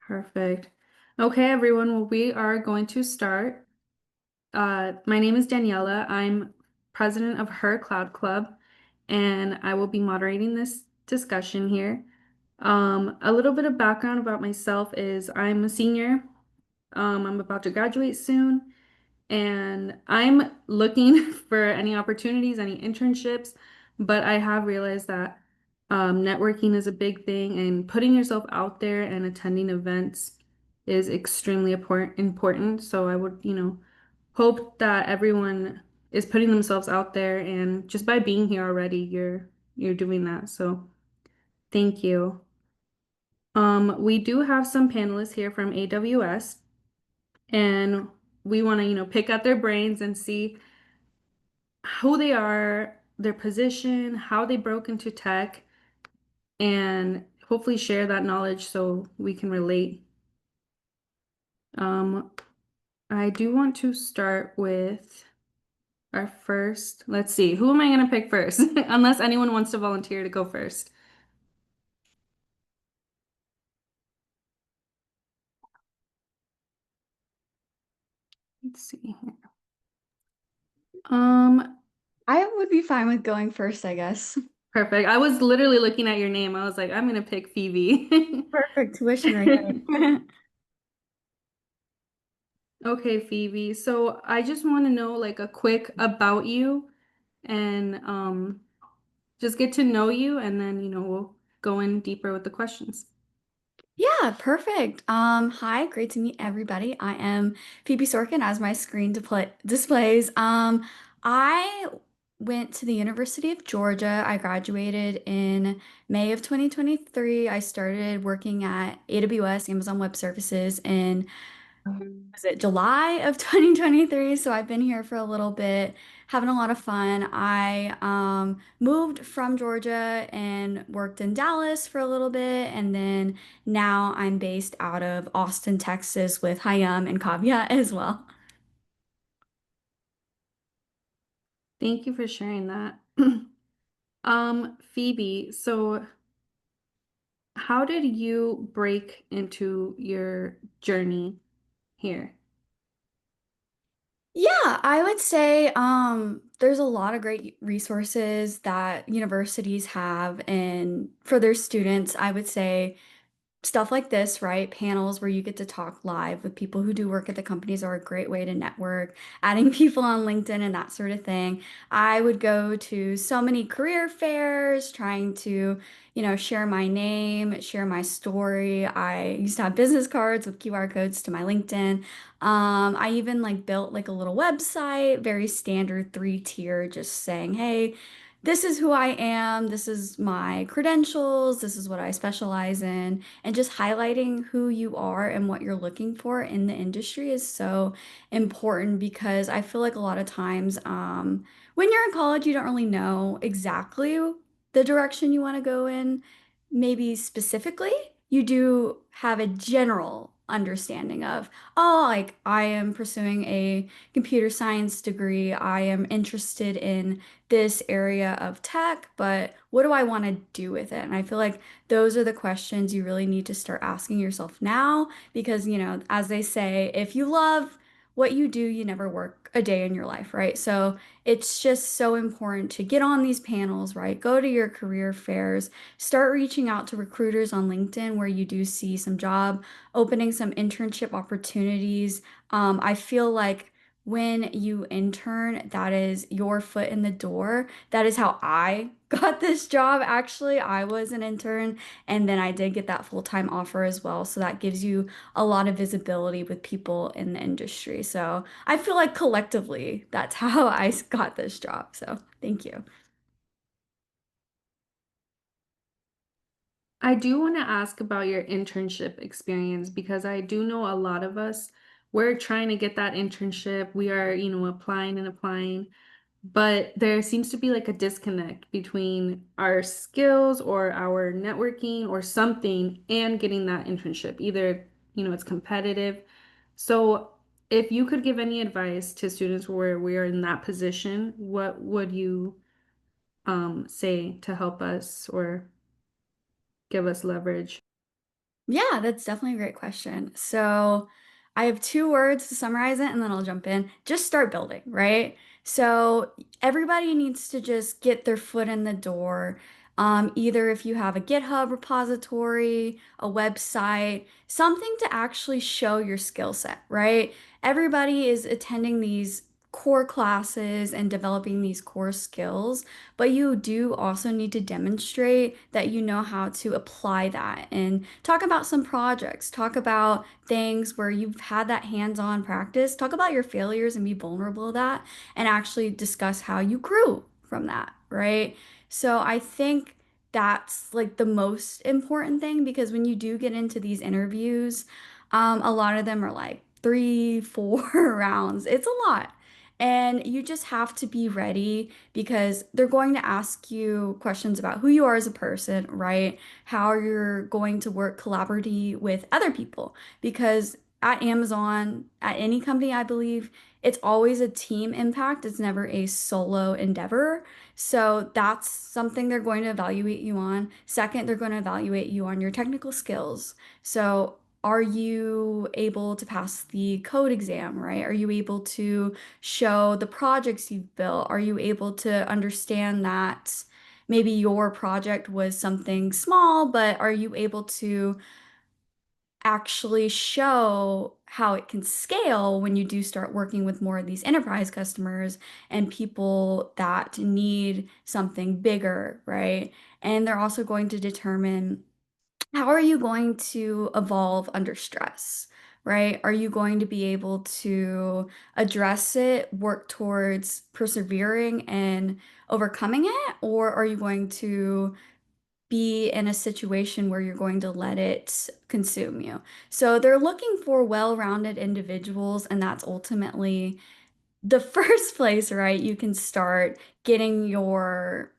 Perfect. Okay, everyone. Well, we are going to start. My name is Daniela. I'm president of Her Cloud Club, and I will be moderating this discussion here. A little bit of background about myself is I'm a senior. I'm about to graduate soon, and I'm looking for any opportunities, any internships, but I have realized that networking is a big thing, and putting yourself out there and attending events is extremely important. So I would, hope that everyone is putting themselves out there, and just by being here already, you're doing that. So thank you. We do have some panelists here from AWS, and we want to, pick at their brains and see who they are, their position, how they broke into tech, and hopefully share that knowledge so we can relate. Um, I do want to start with our first. Let's see, who am I going to pick first? Unless anyone wants to volunteer to go first. Let's see here. Um, I would be fine with going first, I guess. Perfect. I was literally looking at your name. I was like, I'm going to pick Phoebe. Perfect tuition right there. Okay, Phoebe. So I just want to know like a quick about you and just get to know you, and then, we'll go in deeper with the questions. Yeah, perfect. Hi, great to meet everybody. I am Phoebe Sorkin as my screen displays. I went to the University of Georgia. I graduated in May of 2023. I started working at AWS, Amazon Web Services, in was it July of 2023? So I've been here for a little bit, having a lot of fun. I moved from Georgia and worked in Dallas for a little bit, and then now I'm based out of Austin, Texas, with Hayam and Kavya as well. Thank you for sharing that. Phoebe, so how did you break into your journey here? Yeah, I would say there's a lot of great resources that universities have, and for their students, I would say stuff like this, right? Panels where you get to talk live with people who do work at the companies are a great way to network, adding people on LinkedIn and that sort of thing. I would go to so many career fairs trying to, share my name, share my story. I used to have business cards with QR codes to my LinkedIn. I even like built like a little website, very standard 3 tier, just saying, hey, this is who I am, this is my credentials, this is what I specialize in, and just highlighting who you are and what you're looking for in the industry is so important because I feel like a lot of times when you're in college, you don't really know exactly the direction you want to go in. Maybe specifically, you do have a general understanding of, oh, like I am pursuing a computer science degree. I am interested in this area of tech, but what do I want to do with it? And I feel like those are the questions you really need to start asking yourself now because, as they say, if you love what you do, you never work a day in your life, right? So it's just so important to get on these panels, right? Go to your career fairs, start reaching out to recruiters on LinkedIn where you do see some job openings, some internship opportunities. I feel like when you intern, that is your foot in the door. That is how I got this job. Actually, I was an intern and then I did get that full-time offer as well. So that gives you a lot of visibility with people in the industry. So I feel like collectively, that's how I got this job. So thank you. I do want to ask about your internship experience because I do know a lot of us, we're trying to get that internship. We are, applying and applying, but there seems to be like a disconnect between our skills or our networking or something and getting that internship. Either, it's competitive. So if you could give any advice to students where we are in that position, what would you say to help us or give us leverage? Yeah, that's definitely a great question. So I have two words to summarize it and then I'll jump in. Just start building, right? So everybody needs to just get their foot in the door. Either if you have a GitHub repository, a website, something to actually show your skill set, right? Everybody is attending these core classes and developing these core skills, but you do also need to demonstrate that you know how to apply that and talk about some projects, talk about things where you've had that hands-on practice, talk about your failures and be vulnerable to that, and actually discuss how you grew from that, right? So I think that's like the most important thing because when you do get into these interviews, a lot of them are like three, four rounds. It's a lot. And you just have to be ready because they're going to ask you questions about who you are as a person, right? How you're going to work collaboratively with other people. Because at Amazon, at any company, I believe, it's always a team impact. It's never a solo endeavor. So that's something they're going to evaluate you on. Second, they're going to evaluate you on your technical skills. So are you able to pass the code exam, right? Are you able to show the projects you've built? Are you able to understand that maybe your project was something small, but are you able to actually show how it can scale when you do start working with more of these enterprise customers and people that need something bigger, right? And they're also going to determine how are you going to evolve under stress, right? Are you going to be able to address it, work towards persevering and overcoming it, or are you going to be in a situation where you're going to let it consume you? So they're looking for well-rounded individuals, and that's ultimately the first place, right? You can start getting your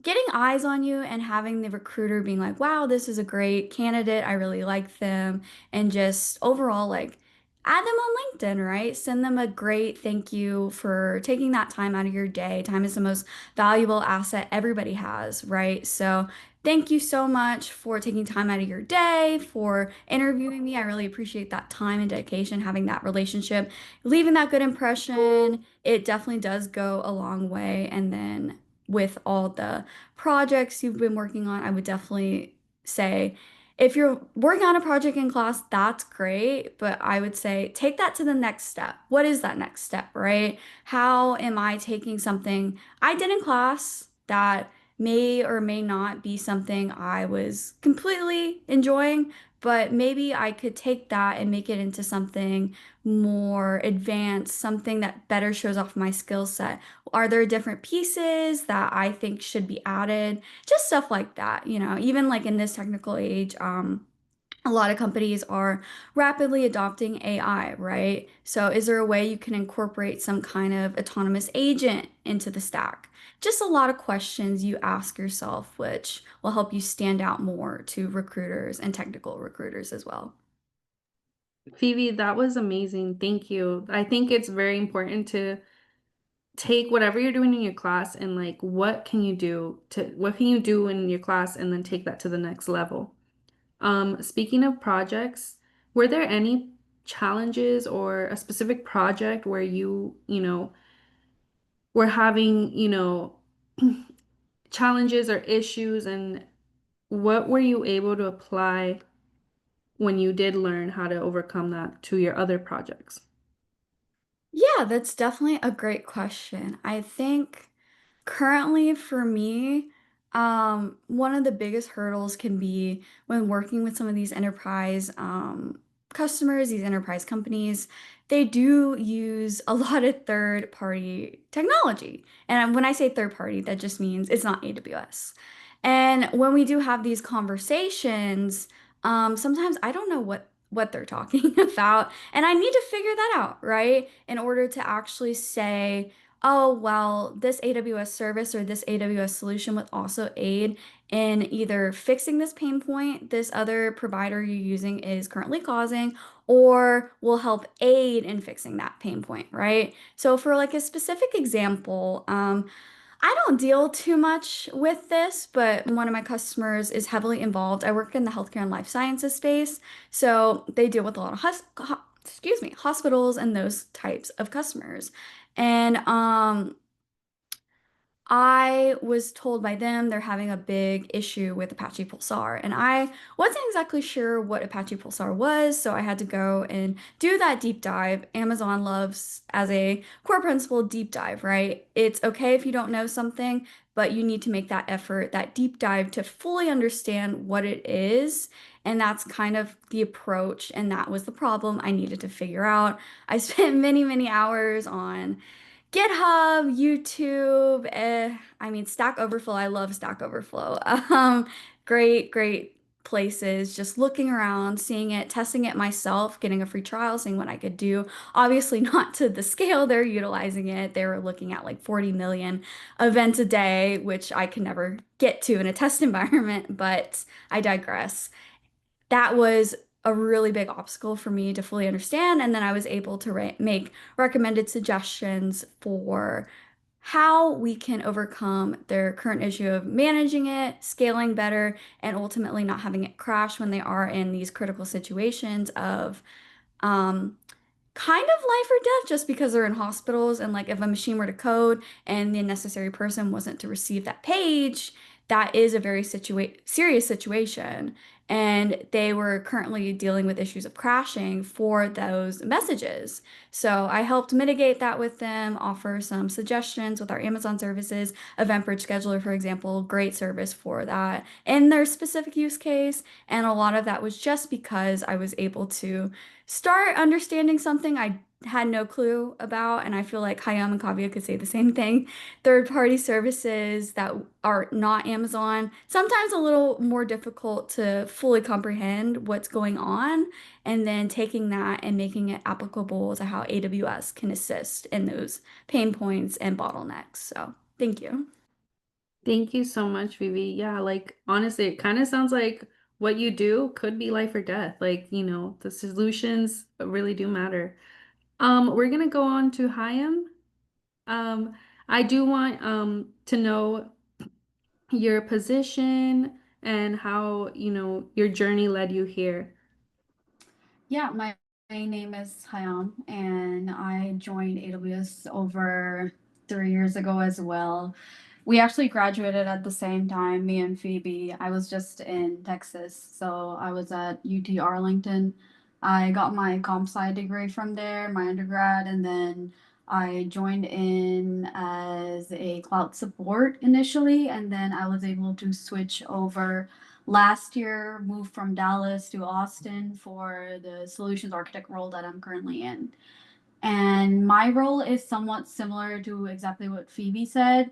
getting eyes on you and having the recruiter being like, wow, this is a great candidate. I really like them. And just overall, like, add them on LinkedIn, right? Send them a great thank you for taking that time out of your day. Time is the most valuable asset everybody has, right? So, thank you so much for taking time out of your day, for interviewing me. I really appreciate that time and dedication, having that relationship, leaving that good impression. It definitely does go a long way. And then with all the projects you've been working on, I would definitely say if you're working on a project in class, that's great, but I would say take that to the next step. What is that next step, right? How am I taking something I did in class that may or may not be something I was completely enjoying, but maybe I could take that and make it into something more advanced, something that better shows off my skill set. Are there different pieces that I think should be added? Just stuff like that, even like in this technical age, a lot of companies are rapidly adopting AI, right? So is there a way you can incorporate some kind of autonomous agent into the stack? Just a lot of questions you ask yourself, which will help you stand out more to recruiters and technical recruiters as well. Phoebe, that was amazing. Thank you. I think it's very important to take whatever you're doing in your class and like what can you do in your class and then take that to the next level. Speaking of projects, were there any challenges or a specific project where were having, challenges or issues, and what were you able to apply when you did learn how to overcome that to your other projects? Yeah, that's definitely a great question. I think currently for me, one of the biggest hurdles can be when working with some of these enterprise customers, these enterprise companies, they do use a lot of third-party technology. And when I say third party, that just means it's not AWS. And when we do have these conversations, sometimes I don't know what they're talking about, and I need to figure that out, right? In order to actually say, oh, well, this AWS service or this AWS solution would also aid in either fixing this pain point this other provider you're using is currently causing, or will help aid in fixing that pain point, right? So for like a specific example, I don't deal too much with this, but one of my customers is heavily involved. I work in the healthcare and life sciences space, so they deal with a lot of hospitals and those types of customers. And I was told by them they're having a big issue with Apache Pulsar, and I wasn't exactly sure what Apache Pulsar was, so I had to go and do that deep dive. Amazon loves, as a core principle, deep dive, right? It's okay if you don't know something, but you need to make that effort, that deep dive to fully understand what it is. And that's kind of the approach, and that was the problem I needed to figure out. I spent many, many hours on GitHub, YouTube, I mean Stack Overflow. I love Stack Overflow. Great, great places. Just looking around, seeing it, testing it myself, getting a free trial, seeing what I could do. Obviously, not to the scale they're utilizing it. They were looking at like 40 million events a day, which I could never get to in a test environment, but I digress. That was a really big obstacle for me to fully understand. And then I was able to make recommended suggestions for how we can overcome their current issue of managing it, scaling better, and ultimately not having it crash when they are in these critical situations of um, kind of life or death just because they're in hospitals. And like if a machine were to code and the necessary person wasn't to receive that page, that is a very serious situation. And they were currently dealing with issues of crashing for those messages. So I helped mitigate that with them, offer some suggestions with our Amazon services, EventBridge Scheduler, for example, great service for that in their specific use case. And a lot of that was just because I was able to start understanding something I had no clue about. And I feel like Hayam and Kavya could say the same thing. Third-party services that are not Amazon, sometimes a little more difficult to fully comprehend what's going on, and then taking that and making it applicable to how AWS can assist in those pain points and bottlenecks. So thank you. Thank you so much, Vivi. Yeah, like honestly, it kind of sounds like what you do could be life or death. Like, the solutions really do matter. We're gonna go on to Hayam. Um, I do want to know your position and how, your journey led you here. Yeah, my name is Hayam, and I joined AWS over 3 years ago as well. We actually graduated at the same time, me and Phoebe. I was just in Texas, so I was at UT Arlington. I got my comp sci degree from there, my undergrad, and then I joined in as a cloud support initially, and then I was able to switch over last year, moved from Dallas to Austin for the solutions architect role that I'm currently in. And my role is somewhat similar to exactly what Phoebe said,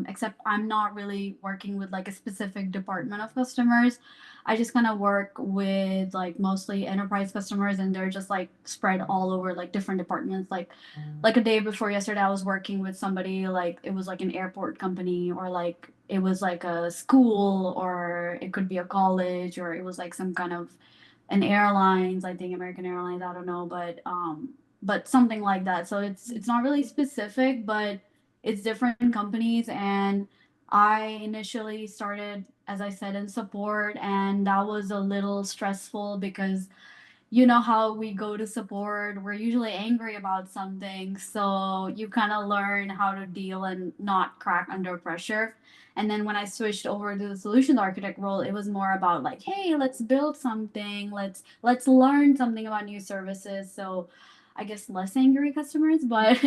except I'm not really working with like a specific department of customers. I just kind of work with like mostly enterprise customers, and they're just like spread all over like different departments. Like a day before yesterday, I was working with somebody like it was like an airport company, or like it was like a school, or it could be a college, or it was like some kind of an airlines, I think American Airlines, I don't know, but something like that. So it's not really specific, but it's different companies. And I initially started, as I said, in support, and that was a little stressful because you know how we go to support, we're usually angry about something, so you kind of learn how to deal and not crack under pressure. And then when I switched over to the solution architect role, it was more about like, hey, let's build something, let's learn something about new services. So I guess less angry customers, but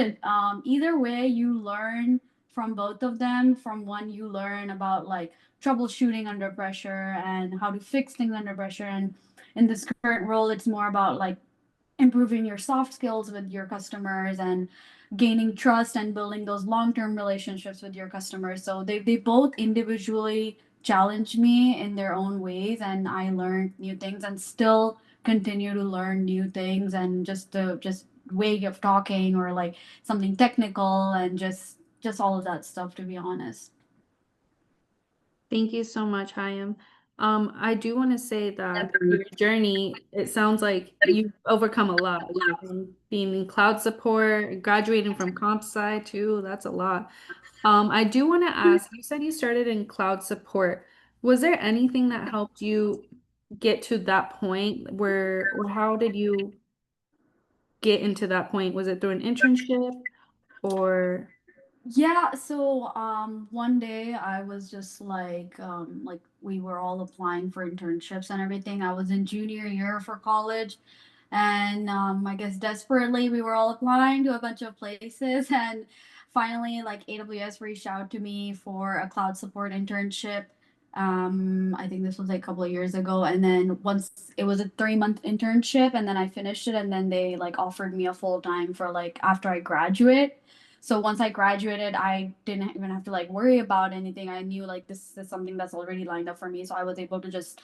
either way you learn from both of them. From one, you learn about like troubleshooting under pressure and how to fix things under pressure, and in this current role, it's more about like improving your soft skills with your customers and gaining trust and building those long-term relationships with your customers. So they both individually challenge me in their own ways, and I learned new things and still continue to learn new things, and just way of talking or like something technical, and just all of that stuff, to be honest. Thank you so much, Hayam. I do want to say that your journey, it sounds like you've overcome a lot. Being in cloud support, graduating from comp sci too, that's a lot. I do want to ask, you said you started in cloud support. Was there anything that helped you get to that point where, or how did you get into that point? Was it through an internship or Yeah, so one day I was just like we were all applying for internships and everything. I was in junior year for college, and I guess desperately we were all applying to a bunch of places, and finally like AWS reached out to me for a cloud support internship. I think this was like a couple of years ago, and then once it was a 3 month internship, and then I finished it, and then they like offered me a full time for like after I graduate. So once I graduated, I didn't even have to like worry about anything. I knew like this is something that's already lined up for me. So I was able to just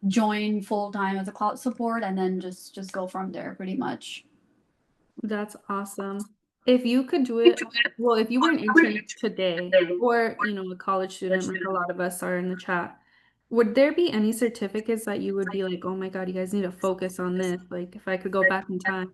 join full time as a cloud support and then just go from there pretty much. that's awesome. If you could do it, well, if you were an intern today or, a college student like a lot of us are in the chat, would there be any certificates that you would be like, oh my God, you guys need to focus on this? Like if I could go back in time.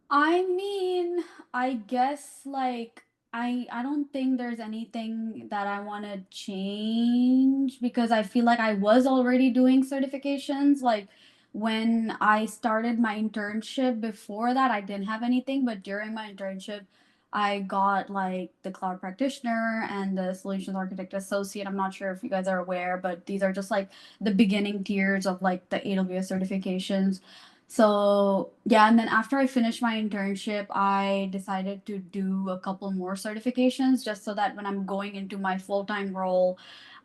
I mean, I guess like I don't think there's anything that I want to change because I feel like I was already doing certifications like when I started my internship before that I didn't have anything, but during my internship I got like the cloud practitioner and the solutions architect associate. I'm not sure if you guys are aware, but these are just like the beginning tiers of like the AWS certifications. So, yeah, and then after I finished my internship, I decided to do a couple more certifications just so that when I'm going into my full-time role,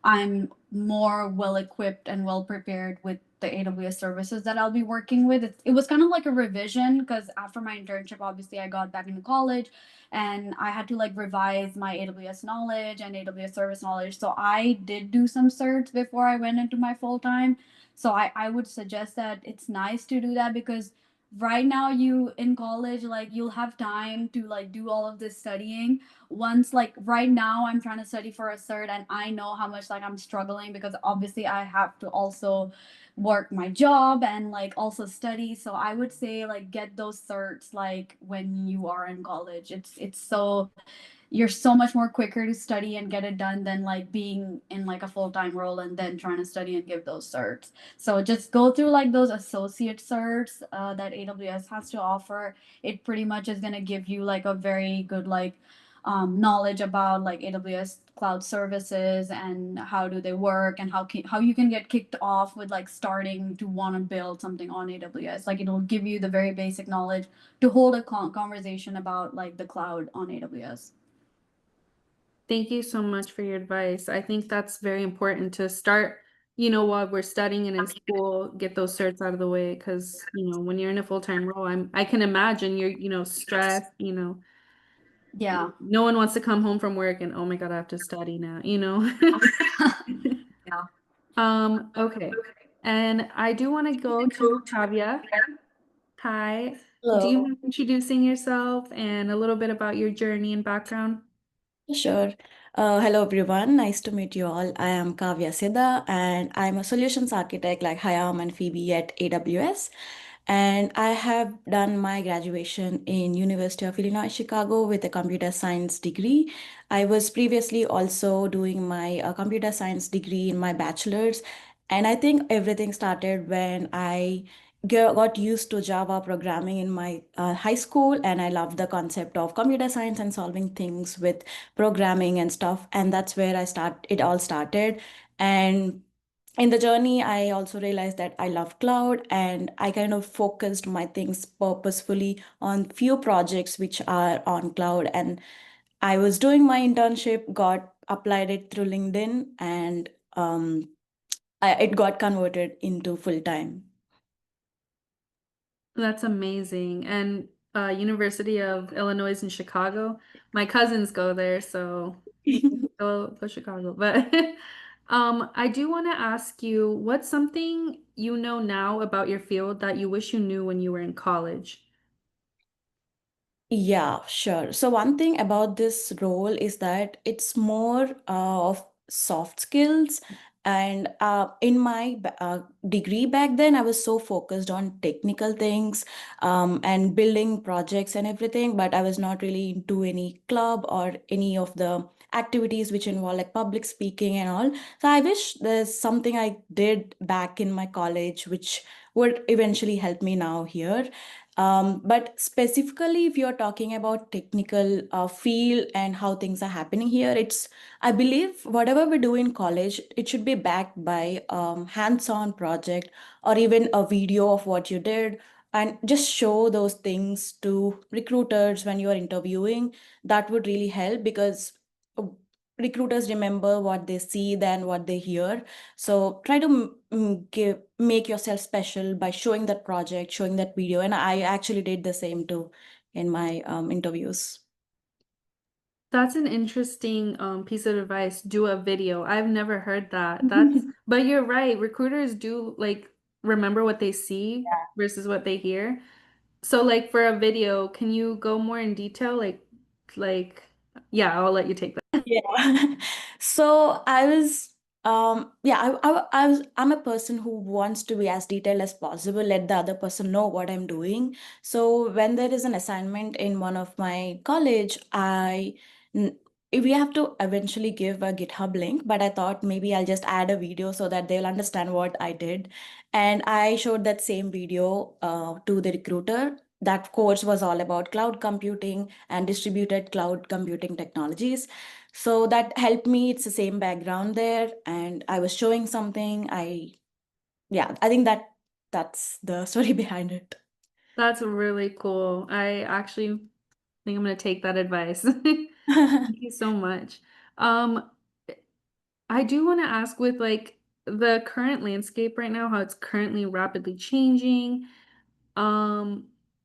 I'm more well equipped and well prepared with the AWS services that I'll be working with. It was kind of like a revision because after my internship, obviously, I got back into college and I had to like revise my AWS knowledge and AWS service knowledge. So I did do some certs before I went into my full-time. So I would suggest that it's nice to do that because right now you in college like you'll have time to like do all of this studying. Once like right now I'm trying to study for a cert and I know how much like I'm struggling because obviously I have to also work my job and like also study. So I would say like get those certs like when you are in college. It's so you're so much more quicker to study and get it done than like being in like a full-time role and then trying to study and give those certs. So just go through like those associate certs that AWS has to offer. It pretty much is going to give you like a very good like knowledge about like AWS cloud services and how do they work and how you can get kicked off with like starting to want to build something on AWS. Like it'll give you the very basic knowledge to hold a conversation about like the cloud on AWS. Thank you so much for your advice. I think that's very important to start, while we're studying and in school, get those certs out of the way because, when you're in a full-time role, I can imagine you're, stressed, Yeah. no one wants to come home from work and oh my God, I have to study now. Yeah. Okay. And I do want to go to Tavia. Hi. Do you Hello. mind introducing yourself and a little bit about your journey and background? Sure. Hello, everyone. Nice to meet you all. I am Kavya Siddha, and I'm a solutions architect like Hayam and Phoebe at AWS. And I have done my graduation in University of Illinois, Chicago with a computer science degree. I was previously also doing my computer science degree in my bachelor's. And I think everything started when I got used to Java programming in my high school, and I loved the concept of computer science and solving things with programming and stuff. And that's where it all started. And in the journey, I also realized that I love cloud, and I kind of focused my things purposefully on few projects which are on cloud. And I was doing my internship, got applied it through LinkedIn, and it got converted into full time. That's amazing. And University of Illinois in Chicago. My cousins go there, so go Chicago. But I do want to ask you, what's something you know now about your field that you wish you knew when you were in college? Yeah, sure. So one thing about this role is that it's more of soft skills And in my degree back then, I was so focused on technical things and building projects and everything, but I was not really into any club or any of the activities which involve like public speaking and all. So I wish there's something I did back in my college which would eventually help me now here. But specifically, if you're talking about technical field and how things are happening here, I believe whatever we do in college, it should be backed by hands-on project or even a video of what you did, and just show those things to recruiters when you are interviewing. That would really help because uh, recruiters remember what they see than what they hear. So try to make yourself special by showing that project, showing that video. And I actually did the same too in my interviews. That's an interesting piece of advice. Do a video. I've never heard that. But you're right. Recruiters do like remember what they see versus what they hear. So like for a video, can you go more in detail? Like, yeah, I'll let you take that. Yeah. So I was, I'm a person who wants to be as detailed as possible, let the other person know what I'm doing. So when there is an assignment in one of my college, n- we have to eventually give a GitHub link, but I thought maybe I'll just add a video so that they'll understand what I did. And I showed that same video to the recruiter. That course was all about cloud computing and distributed cloud computing technologies. So that helped me. It's the same background there, and I was showing something. Yeah, I think that's the story behind it. That's really cool. I actually think I'm gonna take that advice. Thank you so much. Um, I do want to ask with like the current landscape right now, how it's currently rapidly changing. Um,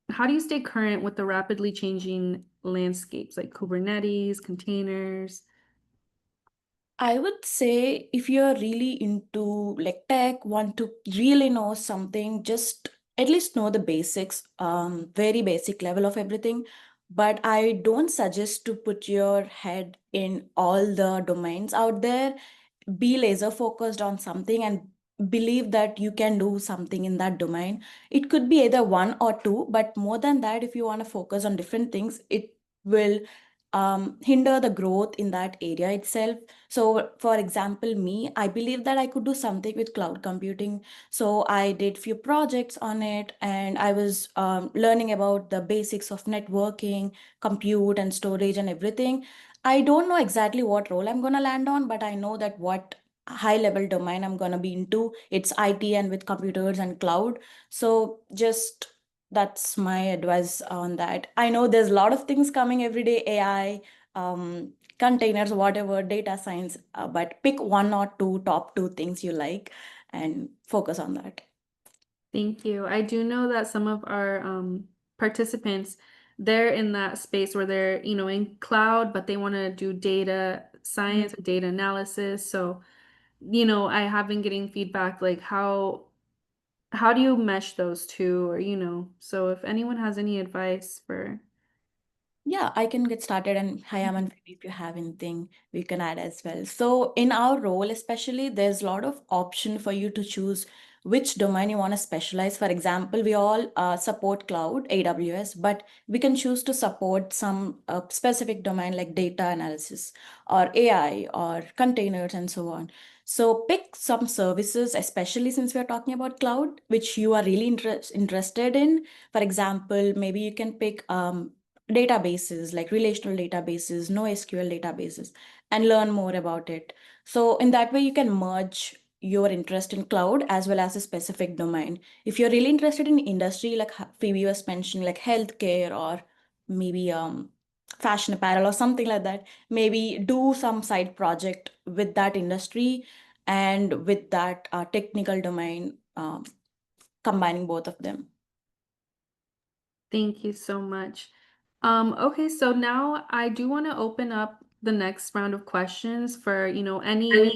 how do you stay current with the rapidly changing landscapes like Kubernetes, containers? I would say if you're really into like tech, want to really know something, just at least know the basics, very basic level of everything. But I don't suggest to put your head in all the domains out there. Be laser focused on something and believe that you can do something in that domain. It could be either one or two, but more than that, if you want to focus on different things, it will hinder the growth in that area itself. So, for example, me, I believe that I could do something with cloud computing. So, I did few projects on it, and I was learning about the basics of networking, compute, and storage, and everything. I don't know exactly what role I'm going to land on, but I know that what high level domain I'm going to be into. It's IT and with computers and cloud. So, just that's my advice on that. I know there's a lot of things coming every day, AI, containers, whatever, data science, but pick one or two top two things you like and focus on that. Thank you. I do know that some of our participants, they're in that space where they're, in cloud, but they want to do data science and data analysis. So, I have been getting feedback like how do you mesh those two or so if anyone has any advice for Yeah, I can get started, and Hayam and Phoebe, if you have anything, we can add as well. So in our role, especially, there's a lot of option for you to choose which domain you want to specialize. For example, we all support cloud, AWS, but we can choose to support some specific domain like data analysis or AI or containers and so on. So pick some services, especially since we're talking about cloud, which you are really interested in. For example, maybe you can pick databases like relational databases, NoSQL databases, and learn more about it. So in that way, you can merge your interest in cloud as well as a specific domain. If you're really interested in industry, like Phoebe was mentioning, like healthcare or maybe fashion apparel or something like that, maybe do some side project with that industry and with that technical domain, combining both of them. thank you so much. Okay, so now I do want to open up the next round of questions for any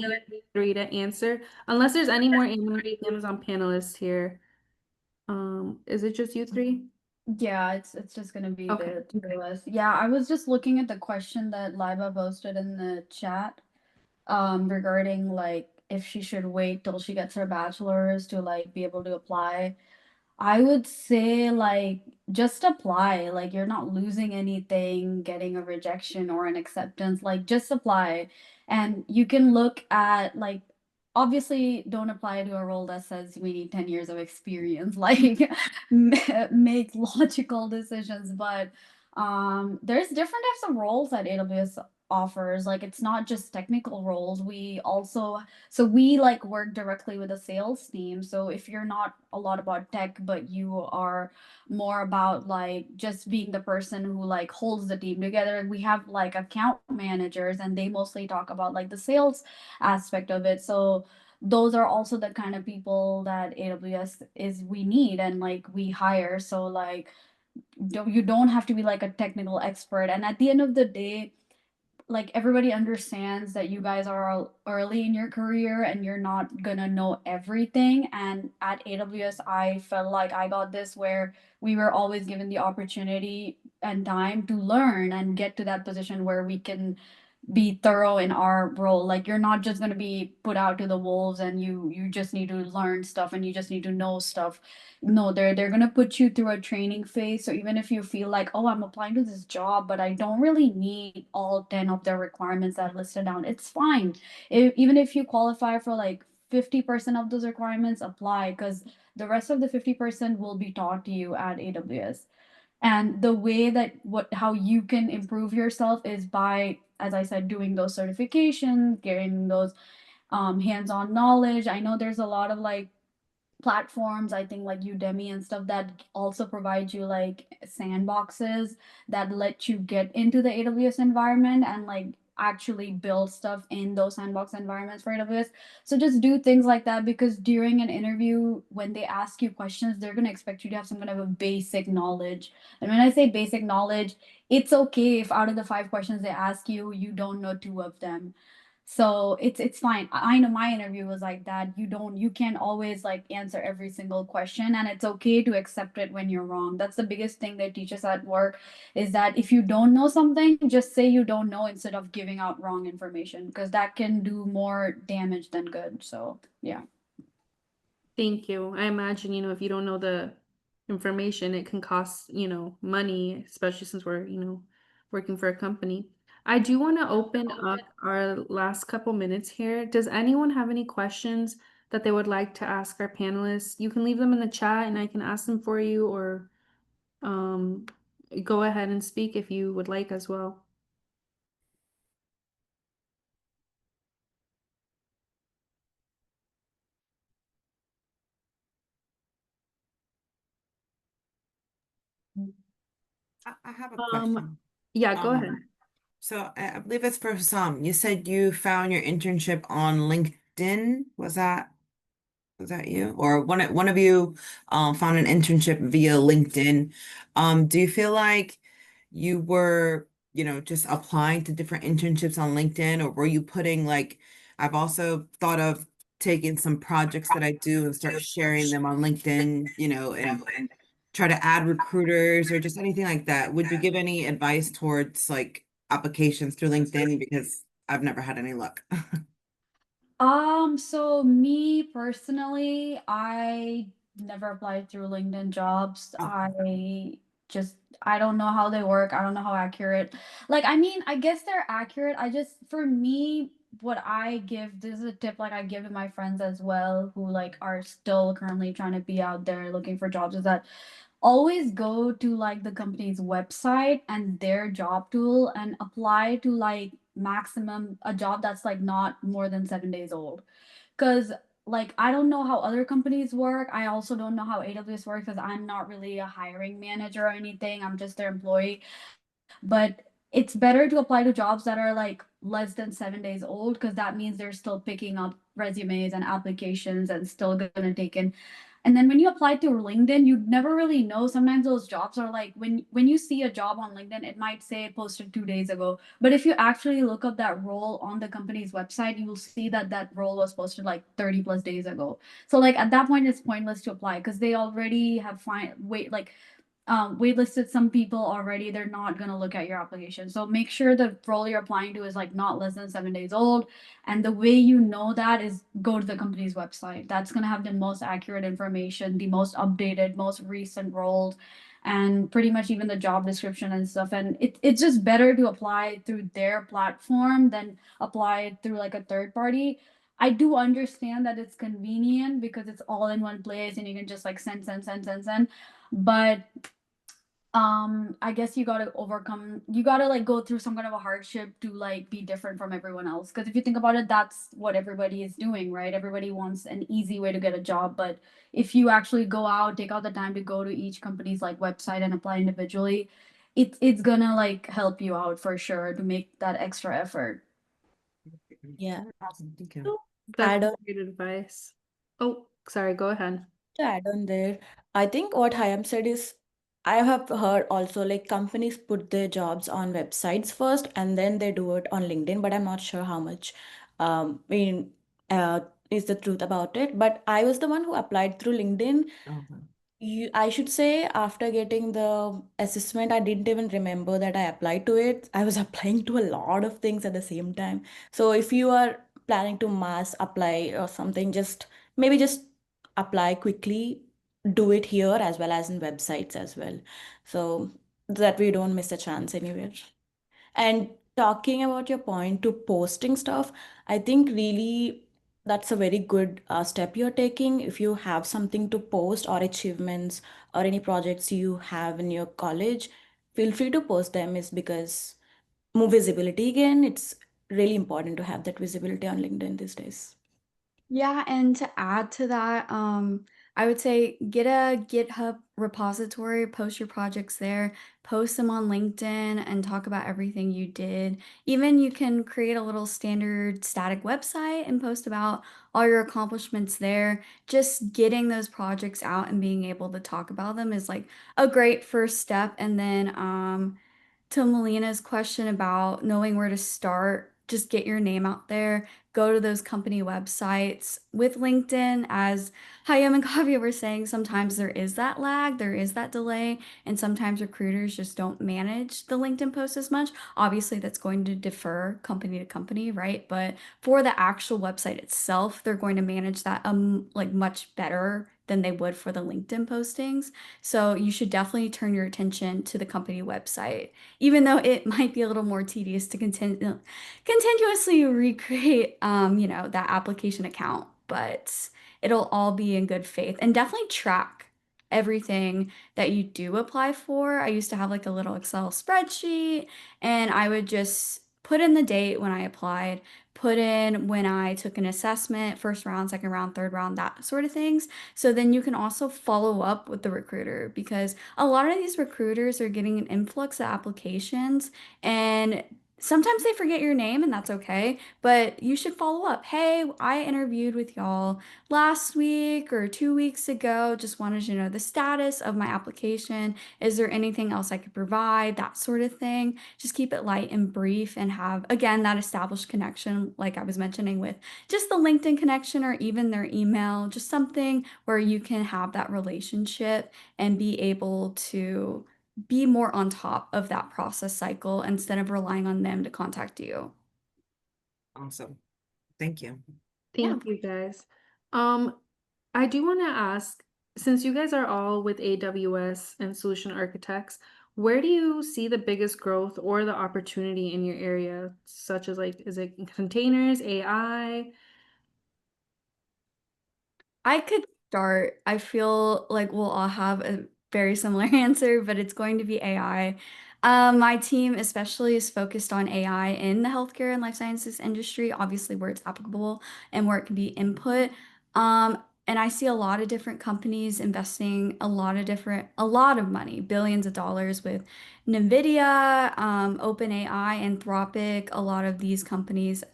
three to answer unless there's any more Amazon panelists here. Is it just you three? Yeah, it's just gonna be Okay. the two of us. Yeah, I was just looking at the question that Liba posted in the chat regarding like if she should wait till she gets her bachelor's to like be able to apply. I would say like just apply. Like you're not losing anything getting a rejection or an acceptance. Like just apply. And you can look at like obviously don't apply to a role that says we need 10 years of experience. Like make logical decisions, but there's different types of roles that AWS offers. Like it's not just technical roles. We like work directly with a sales team. So if you're not a lot about tech, but you are more about like just being the person who like holds the team together, we have like account managers and they mostly talk about like the sales aspect of it. So those are also the kind of people that AWS is we need and like we hire. So like you don't have to be like a technical expert. And at the end of the day, like everybody understands that you guys are early in your career and you're not gonna know everything. And at AWS, I felt like I got this where we were always given the opportunity and time to learn and get to that position where we can be thorough in our role. Like you're not just going to be put out to the wolves and you just need to learn stuff and you just need to know stuff. No, they're going to put you through a training phase. So even if you feel like, oh, I'm applying to this job but I don't really need all 10 of their requirements that are listed down, it's fine. Even if you qualify for like 50% of those requirements, apply, because the rest of the 50% will be taught to you at AWS. And the way that what how you can improve yourself is by, as I said, doing those certifications, getting those hands-on knowledge. I know there's a lot of like platforms, I think like Udemy and stuff, that also provide you like sandboxes that let you get into the AWS environment and like actually build stuff in those sandbox environments for AWS. So just do things like that, because during an interview, when they ask you questions, they're going to expect you to have some kind of a basic knowledge. And when I say basic knowledge, it's okay if out of the 5 questions they ask you, you don't know 2 of them. So it's fine. I know my interview was like that. You can't always like answer every single question, and it's okay to accept it when you're wrong. That's the biggest thing they teach us at work, is that if you don't know something, just say you don't know instead of giving out wrong information, because that can do more damage than good. So yeah. Thank you. I imagine, if you don't know the information, it can cost, money, especially since we're, working for a company. I do want to open up our last couple minutes here. Does anyone have any questions that they would like to ask our panelists? You can leave them in the chat and I can ask them for you, or um, go ahead and speak if you would like as well. I have a Um, question. yeah, go Um, ahead. so I believe it's for some. You said you found your internship on LinkedIn. Was that you? Or one of you found an internship via LinkedIn. Do you feel like you were, just applying to different internships on LinkedIn, or were you putting like, I've also thought of taking some projects that I do and start sharing them on LinkedIn, and try to add recruiters or just anything like that. Would you give any advice towards like applications through LinkedIn? Because I've never had any luck. So me personally, I never applied through LinkedIn jobs. Oh, I don't know how they work. I don't know how accurate. Like, I mean, I guess they're accurate. For me, what I give, this is a tip like I give to my friends as well, who like are still currently trying to be out there looking for jobs, is that always go to like the company's website and their job tool and apply to like maximum a job that's like not more than 7 days old. Because like I don't know how other companies work. I also don't know how AWS works because I'm not really a hiring manager or anything. I'm just their employee. But it's better to apply to jobs that are like less than 7 days old, because that means they're still picking up resumes and applications and still gonna take in. And then when you apply to LinkedIn, you never really know. Sometimes those jobs are like, when you see a job on LinkedIn, it might say posted 2 days ago. But if you actually look up that role on the company's website, you will see that that role was posted like 30 plus days ago. So like at that point, it's pointless to apply because they already have wait like waitlisted some people already. They're not going to look at your application. So make sure the role you're applying to is like not less than 7 days old. And the way you know that is go to the company's website. That's going to have the most accurate information, the most updated, most recent roles, and pretty much even the job description and stuff. And it's just better to apply through their platform than apply through like a third party. I do understand that it's convenient because it's all in one place and you can just like send. But I guess you gotta like go through some kind of a hardship to like be different from everyone else. Because if you think about it, that's what everybody is doing, right? Everybody wants an easy way to get a job. But if you actually go out, take out the time to go to each company's like website and apply individually, it's gonna like help you out for sure to make that extra effort. Yeah. Awesome, thank you. To That's add on great advice. Oh, sorry, go ahead. to add on there, I think what Hayam said is I have heard also like companies put their jobs on websites first and then they do it on LinkedIn, but I'm not sure how much I mean is the truth about it. But I was the one who applied through LinkedIn. Okay. I should say after getting the assessment, I didn't even remember that I applied to it. I was applying to a lot of things at the same time. So if you are planning to mass apply or something, just apply quickly, do it here as well as in websites as well. So that we don't miss a chance anywhere. And talking about your point to posting stuff, I think really that's a very good step you're taking. If you have something to post or achievements or any projects you have in your college, feel free to post them, is because more visibility again, it's really important to have that visibility on LinkedIn these days. Yeah, and to add to that, I would say get a GitHub repository, post your projects there, post them on LinkedIn, and talk about everything you did. Even you can create a little standard static website and post about all your accomplishments there. Just getting those projects out and being able to talk about them is like a great first step. And then, to Melina's question about knowing where to start, just get your name out there. Go to those company websites. With LinkedIn, as Hayam and Kavya were saying, sometimes there is that lag, there is that delay, and sometimes recruiters just don't manage the LinkedIn post as much. Obviously, that's going to differ company to company, right? But for the actual website itself, they're going to manage that like much better than they would for the LinkedIn postings. So you should definitely turn your attention to the company website, even though it might be a little more tedious to continuously recreate, that application account, but it'll all be in good faith and definitely track everything that you do apply for. I used to have like a little Excel spreadsheet and I would just put in the date when I applied, put in when I took an assessment, first round, second round, third round, that sort of things. So then you can also follow up with the recruiter because a lot of these recruiters are getting an influx of applications and sometimes they forget your name and that's okay, but you should follow up. Hey, I interviewed with y'all last week or 2 weeks ago. Just wanted to know the status of my application. Is there anything else I could provide? That sort of thing. Just keep it light and brief and have, again, that established connection, like I was mentioning with just the LinkedIn connection or even their email, just something where you can have that relationship and be able to be more on top of that process cycle instead of relying on them to contact you. Awesome. Thank you. Yeah. Thank you guys. Um, I do want to ask, since you guys are all with AWS and solution architects, where do you see the biggest growth or the opportunity in your area, such as like, is it containers, AI? I could start. I feel like we'll all have a very similar answer, but it's going to be AI. My team especially is focused on AI in the healthcare and life sciences industry, obviously where it's applicable and where it can be input. And I see a lot of different companies investing a lot of money, billions of dollars with NVIDIA, OpenAI, Anthropic. A lot of these companies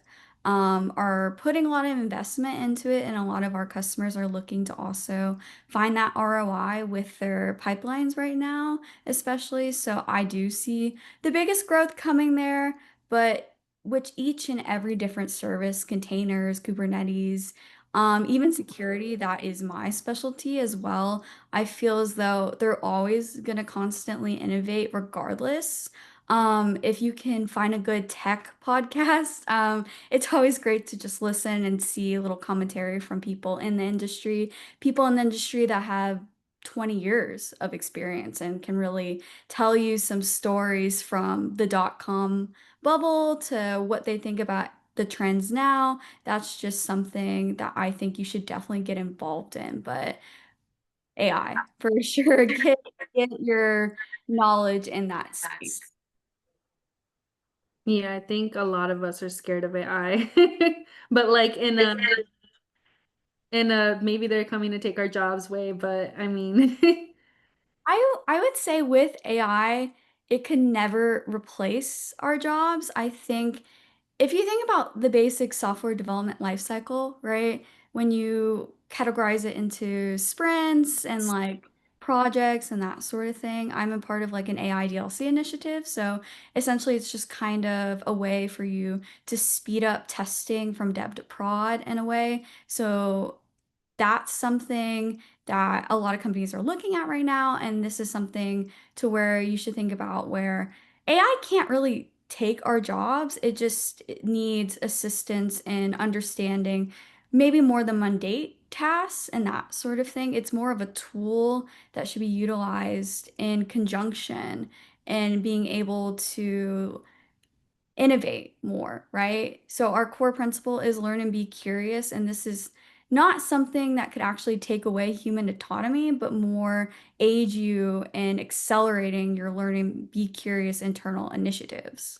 are putting a lot of investment into it, and a lot of our customers are looking to also find that ROI with their pipelines right now, especially. So I do see the biggest growth coming there, but which each and every different service, containers, Kubernetes, Even security, that is my specialty as well. I feel as though they're always going to constantly innovate regardless. If you can find a good tech podcast, it's always great to just listen and see a little commentary from people in the industry that have 20 years of experience and can really tell you some stories from the dot-com bubble to what they think about the trends now. That's just something that I think you should definitely get involved in. But AI, for sure, get your knowledge in that space. Yeah, I think a lot of us are scared of AI. But like in a maybe they're coming to take our jobs way, but I mean I would say with AI, it can never replace our jobs. I think if you think about the basic software development lifecycle, right? When you categorize it into sprints and like projects and that sort of thing, I'm a part of like an AI DLC initiative. So essentially, it's just kind of a way for you to speed up testing from dev to prod in a way. So that's something that a lot of companies are looking at right now. And this is something to where you should think about where AI can't really take our jobs. It needs assistance in understanding maybe more the mundane tasks and that sort of thing. It's more of a tool that should be utilized in conjunction and being able to innovate more, right? So our core principle is learn and be curious, and this is not something that could actually take away human autonomy, but more aid you in accelerating your learning, be curious internal initiatives.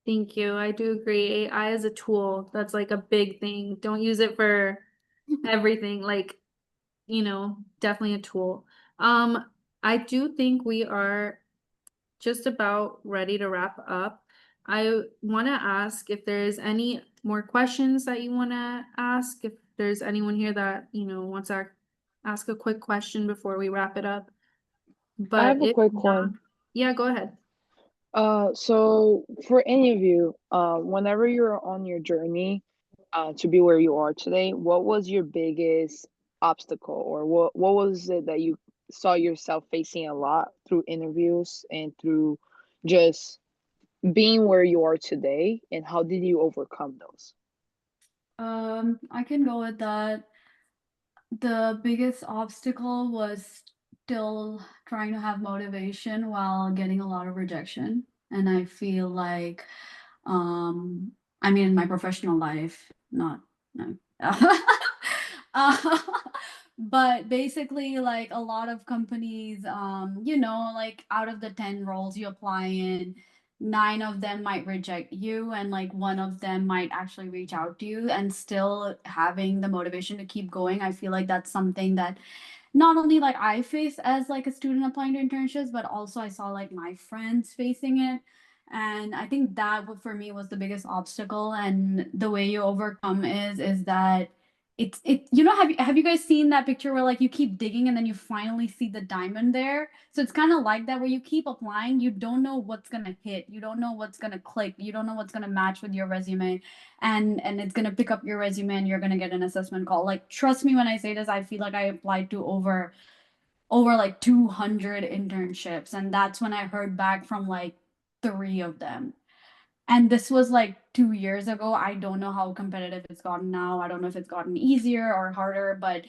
thank you. I do agree. AI is a tool. That's like a big thing. Don't use it for everything. Like, definitely a tool. I do think we are just about ready to wrap up. I want to ask if there's any more questions that you want to ask, if there's anyone here that, wants to ask a quick question before we wrap it up. I But have a if quick not, one. yeah, go ahead. So for any of you, whenever you're on your journey, to be where you are today, what was your biggest obstacle, or what was it that you saw yourself facing a lot through interviews and through just being where you are today, and how did you overcome those? I can go with that. The biggest obstacle was still trying to have motivation while getting a lot of rejection. And I feel like, um, I mean, in my professional life, not, no. Uh, but basically, like a lot of companies, like out of the 10 roles you apply in, 9 of them might reject you, and like one of them might actually reach out to you, and still having the motivation to keep going. I feel like that's something that not only like I face as like a student applying to internships, but also I saw like my friends facing it. And I think that for me was the biggest obstacle. And the way you overcome is that have you guys seen that picture where like you keep digging and then you finally see the diamond there? So it's kind of like that where you keep applying, you don't know what's gonna hit, you don't know what's gonna click, you don't know what's gonna match with your resume, and it's gonna pick up your resume and you're gonna get an assessment call. Like trust me when I say this, I feel like I applied to over like 200 internships, and that's when I heard back from like 3 of them. And this was like 2 years ago. I don't know how competitive it's gotten now. I don't know if it's gotten easier or harder, but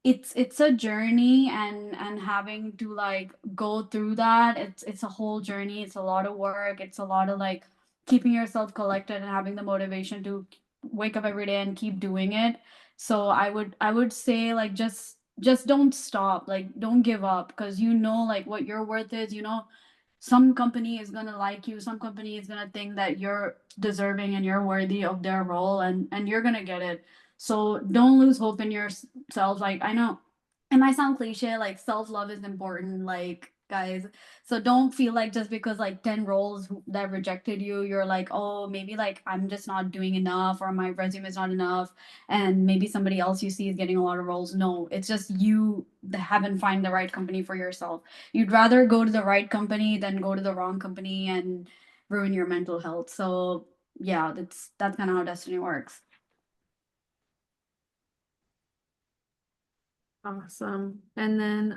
it's a journey, and having to like go through that, it's a whole journey. It's a lot of work. It's a lot of like keeping yourself collected and having the motivation to wake up every day and keep doing it. So I would say like just don't stop. Like don't give up, because you know like what your worth is. Some company is gonna like you, some company is gonna think that you're deserving and you're worthy of their role, and you're gonna get it. So don't lose hope in yourself. Like I know it might sound cliche, like self-love is important, like guys. So don't feel like just because like 10 roles that rejected you, you're like, oh, maybe like I'm just not doing enough, or my resume is not enough, and maybe somebody else you see is getting a lot of roles. No, it's just you that haven't find the right company for yourself. You'd rather go to the right company than go to the wrong company and ruin your mental health. So yeah, that's kind of how destiny works. Awesome. And then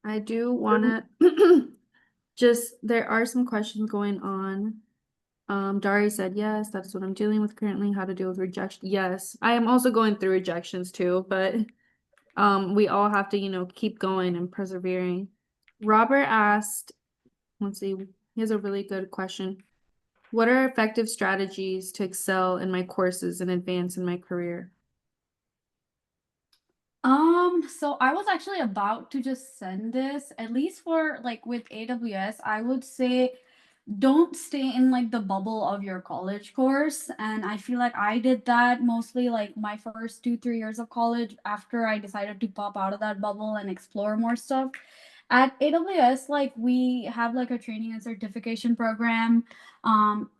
I do want to just there are some questions going on. Dari said yes, that's what I'm dealing with currently. How to deal with rejection. Yes, I am also going through rejections too, but we all have to, keep going and persevering. Robert asked, let's see, he has a really good question. What are effective strategies to excel in my courses and advance in my career? So I was actually about to just send this, at least for like with AWS, I would say don't stay in like the bubble of your college course. And I feel like I did that mostly like my first 2, 3 years of college after I decided to pop out of that bubble and explore more stuff. At AWS, like we have like a training and certification program.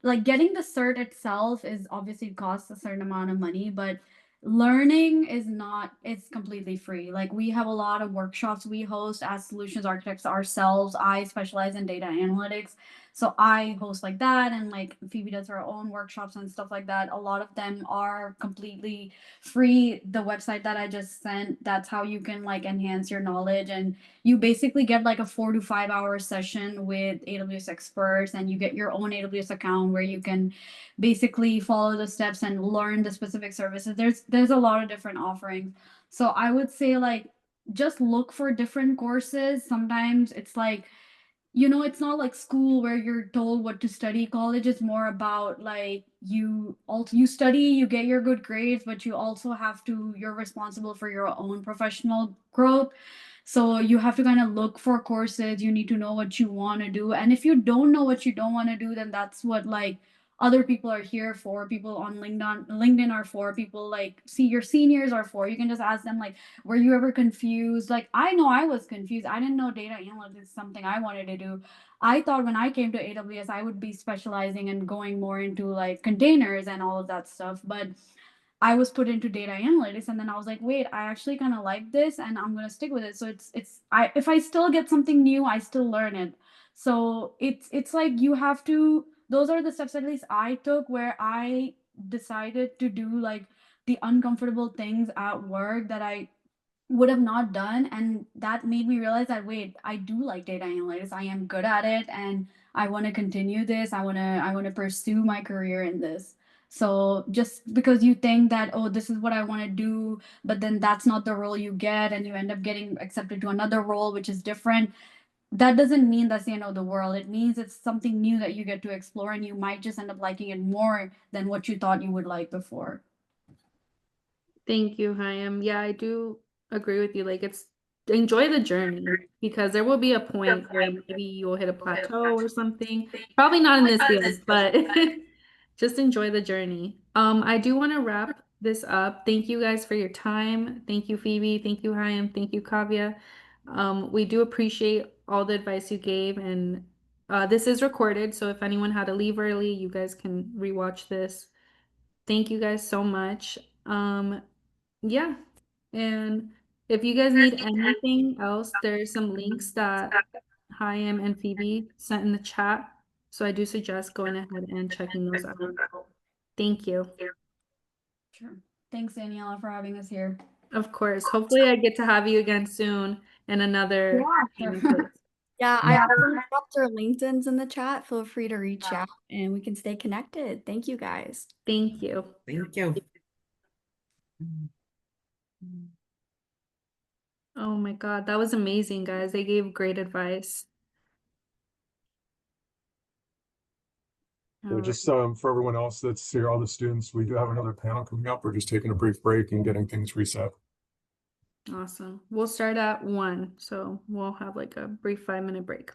Like getting the cert itself is obviously costs a certain amount of money, but learning is not, it's completely free. Like we have a lot of workshops we host as solutions architects ourselves. I specialize in data analytics, so I host like that, and like Phoebe does her own workshops and stuff like that. A lot of them are completely free. The website that I just sent, that's how you can like enhance your knowledge, and you basically get like a 4 to 5 hour session with AWS experts, and you get your own AWS account where you can basically follow the steps and learn the specific services. There's a lot of different offerings. So I would say like just look for different courses. Sometimes it's like, it's not like school where you're told what to study. College is more about like you study, you get your good grades, but you also have to, you're responsible for your own professional growth. So you have to kind of look for courses. You need to know what you want to do. And if you don't know what you don't want to do, then that's what like other people are here for. People on LinkedIn are for. People like see your seniors are for. You can just ask them like, were you ever confused? Like, I know I was confused. I didn't know data analytics is something I wanted to do. I thought when I came to AWS, I would be specializing and going more into like containers and all of that stuff. But I was put into data analytics, and then I was like, wait, I actually kind of like this and I'm going to stick with it. So I if I still get something new, I still learn it. So it's like you have to, those are the steps at least I took where I decided to do like the uncomfortable things at work that I would have not done, and that made me realize that wait, I do like data analytics, I am good at it, and I want to continue this. I want to pursue my career in this. So just because you think that, oh, this is what I want to do, but then that's not the role you get and you end up getting accepted to another role which is different, that doesn't mean that's the end of the world. It means it's something new that you get to explore, and you might just end up liking it more than what you thought you would like before. Thank you, Hayam. Yeah, I do agree with you. Like, it's enjoy the journey because there will be a point where maybe you'll hit a plateau or something. Probably not in this field, but just enjoy the journey. I do want to wrap this up. Thank you guys for your time. Thank you, Phoebe. Thank you, Hayam. Thank you, Kavya. We do appreciate all the advice you gave, and this is recorded, so if anyone had to leave early, you guys can rewatch this. Thank you guys so much. Yeah. And if you guys need anything else, there's some links that Hyam and Phoebe sent in the chat. So I do suggest going ahead and checking those out. Thank you. Sure. Thanks, Daniela, for having us here. Of course. Hopefully I get to have you again soon in another Yeah, training sure. place. Yeah, I also dropped our LinkedIn's in the chat. Feel free to reach out and we can stay connected. Thank you guys. Thank you. Thank you. Oh my God, that was amazing, guys. They gave great advice. Yeah, just for everyone else that's here, all the students, we do have another panel coming up. We're just taking a brief break and getting things reset. Awesome. We'll start at 1, so we'll have like a brief 5-minute break.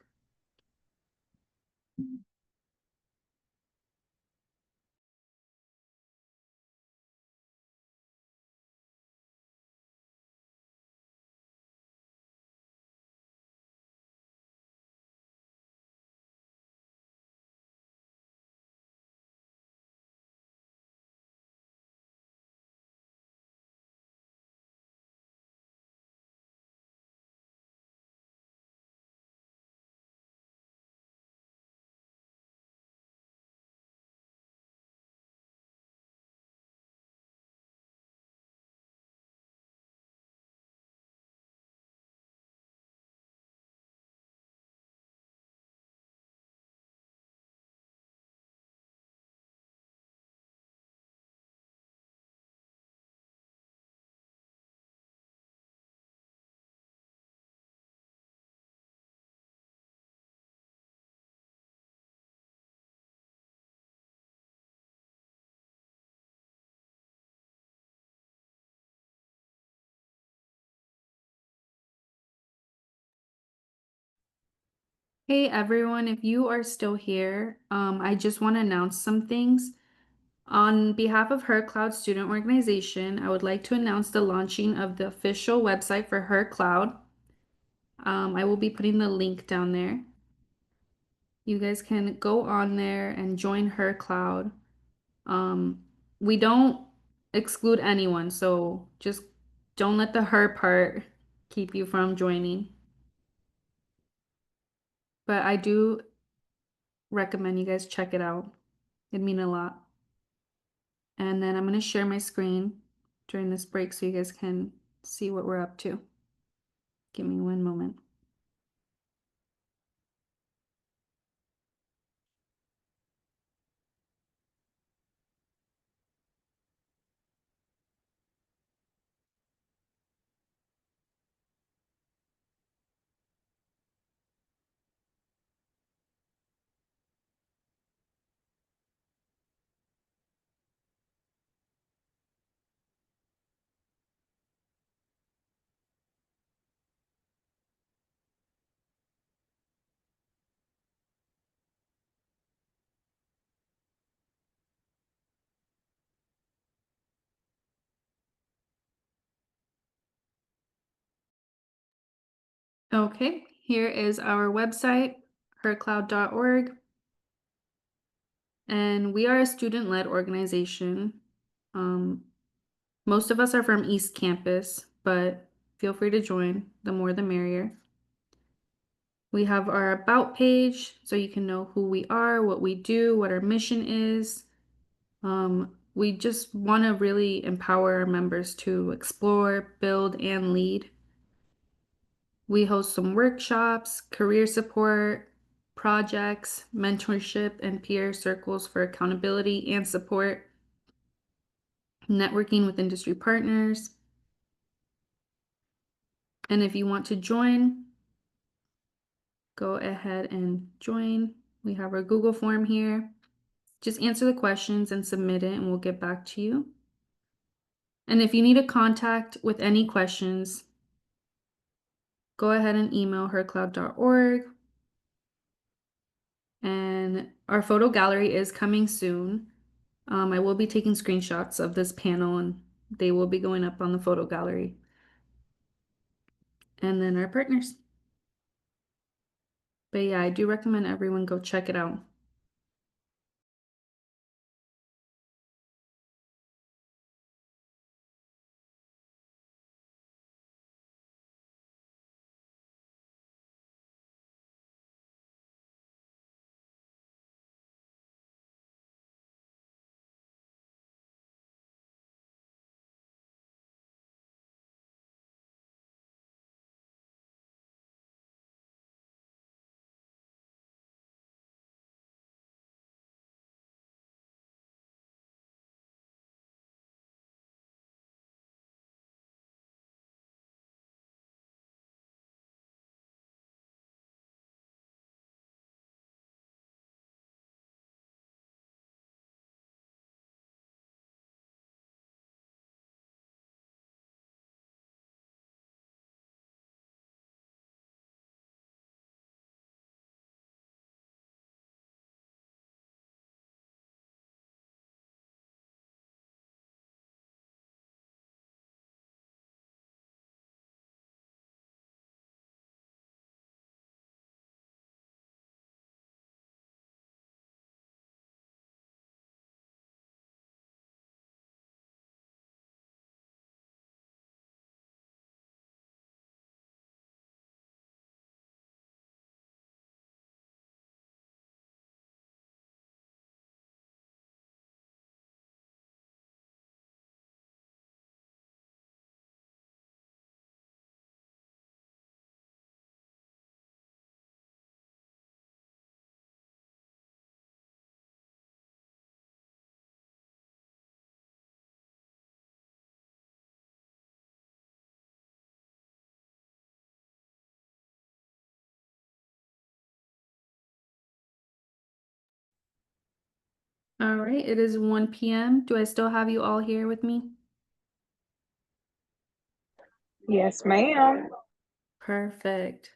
Hey everyone, if you are still here, I just want to announce some things. On behalf of Her Cloud Student Organization, I would like to announce the launching of the official website for Her Cloud. I will be putting the link down there. You guys can go on there and join Her Cloud. We don't exclude anyone, so just don't let the her part keep you from joining. But I do recommend you guys check it out. It'd mean a lot. And then I'm going to share my screen during this break so you guys can see what we're up to. Give me one moment. Okay, here is our website, hercloud.org. And we are a student-led organization. Most of us are from East Campus, but feel free to join. The more the merrier. We have our about page so you can know who we are, what we do, what our mission is. We just want to really empower our members to explore, build, and lead. We host some workshops, career support, projects, mentorship, and peer circles for accountability and support, networking with industry partners. And if you want to join, go ahead and join. We have our Google form here. Just answer the questions and submit it, and we'll get back to you. And if you need a contact with any questions, go ahead and email hercloud.org. And our photo gallery is coming soon. I will be taking screenshots of this panel and they will be going up on the photo gallery. And then our partners. But yeah, I do recommend everyone go check it out. All right, it is 1 p.m. Do I still have you all here with me? Yes, ma'am. Perfect.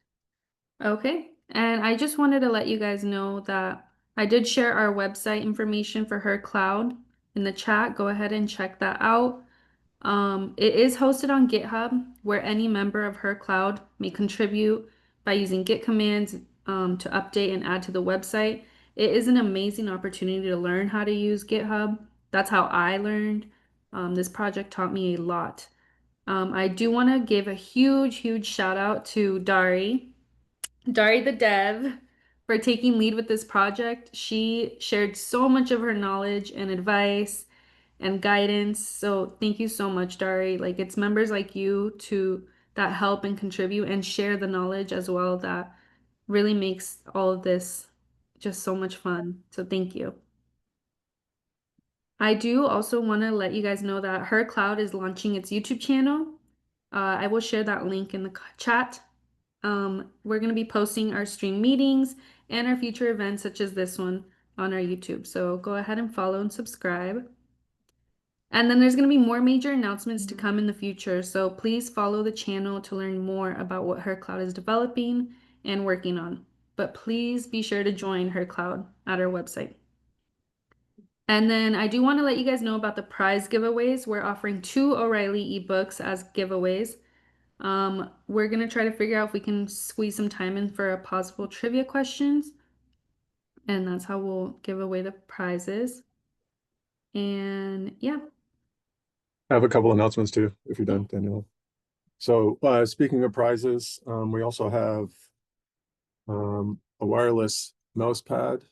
Okay, And I just wanted to let you guys know that I did share our website information for Her Cloud in the chat. Go ahead and check that out. It is hosted on GitHub, where any member of Her Cloud may contribute by using Git commands to update and add to the website. It is an amazing opportunity to learn how to use GitHub. That's how I learned. This project taught me a lot. I do want to give a huge, huge shout out to Dari the dev, for taking lead with this project. She shared so much of her knowledge and advice and guidance. So thank you so much, Dari. Like it's members like you to that help and contribute and share the knowledge as well that really makes all of this just so much fun. So thank you. I do also want to let you guys know that Her Cloud is launching its YouTube channel. I will share that link in the chat. We're going to be posting our stream meetings and our future events, such as this one, on our YouTube. So go ahead and follow and subscribe. And then there's going to be more major announcements to come in the future. So please follow the channel to learn more about what Her Cloud is developing and working on. But please be sure to join Her Cloud at our website. And then I do want to let you guys know about the prize giveaways. We're offering 2 O'Reilly ebooks as giveaways. We're gonna try to figure out if we can squeeze some time in for a possible trivia questions, and that's how we'll give away the prizes. And yeah, I have a couple announcements too, if you're done, Daniel. So speaking of prizes, we also have a wireless mouse pad.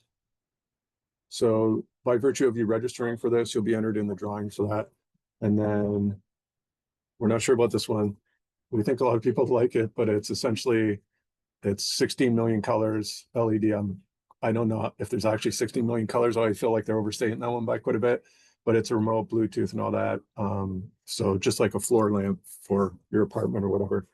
So by virtue of you registering for this, you'll be entered in the drawing for that. And then we're not sure about this one. We think a lot of people like it, but it's essentially, it's 16 million colors LED. I don't know if there's actually 16 million colors. I feel like they're overstating that one by quite a bit, but it's a remote Bluetooth and all that. So just like a floor lamp for your apartment or whatever.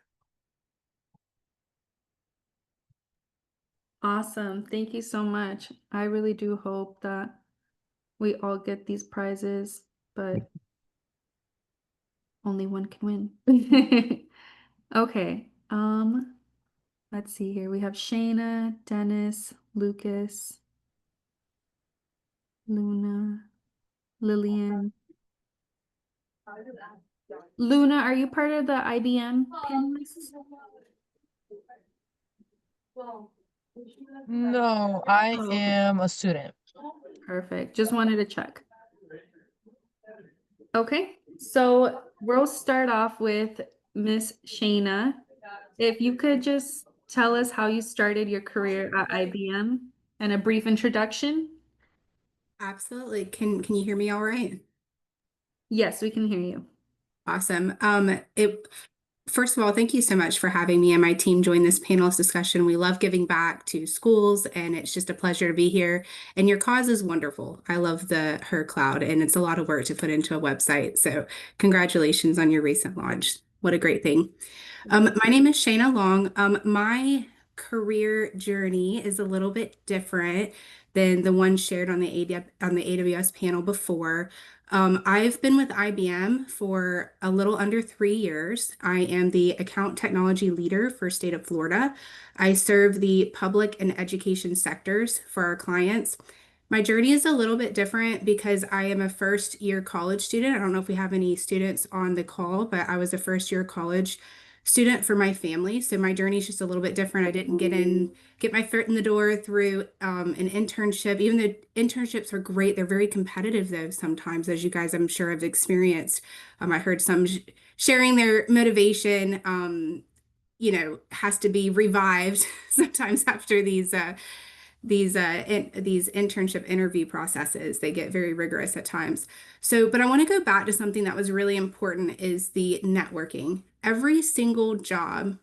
awesome. Thank you so much. I really do hope that we all get these prizes, but only one can win. Okay. Let's see here. We have Shayna, Dennis, Lucas, Luna, Lillian. Luna, are you part of the IBM panelists? No, I Oh, okay. am a student. Perfect. Just wanted to check. Okay, so we'll start off with Miss Shayna. If you could just tell us how you started your career at IBM and a brief introduction. Absolutely. Can you hear me all right? Yes, we can hear you. Awesome. First of all, thank you so much for having me and my team join this panelist discussion. We love giving back to schools, and it's just a pleasure to be here. And your cause is wonderful. I love the Her Cloud, and it's a lot of work to put into a website. So congratulations on your recent launch. What a great thing. My name is Shayna Long. My career journey is a little bit different than the one shared on the AWS panel before. I've been with IBM for a little under 3 years. I am the account technology leader for state of Florida. I serve the public and education sectors for our clients. My journey is a little bit different because I am a first year college student. I don't know if we have any students on the call, but I was a first year college student for my family. So my journey is just a little bit different. I didn't get my foot in the door through an internship. Even though internships are great, they're very competitive though sometimes, as you guys I'm sure have experienced. I heard some sharing their motivation, has to be revived sometimes after these internship interview processes. They get very rigorous at times. So, but I want to go back to something that was really important is the networking. Every single job,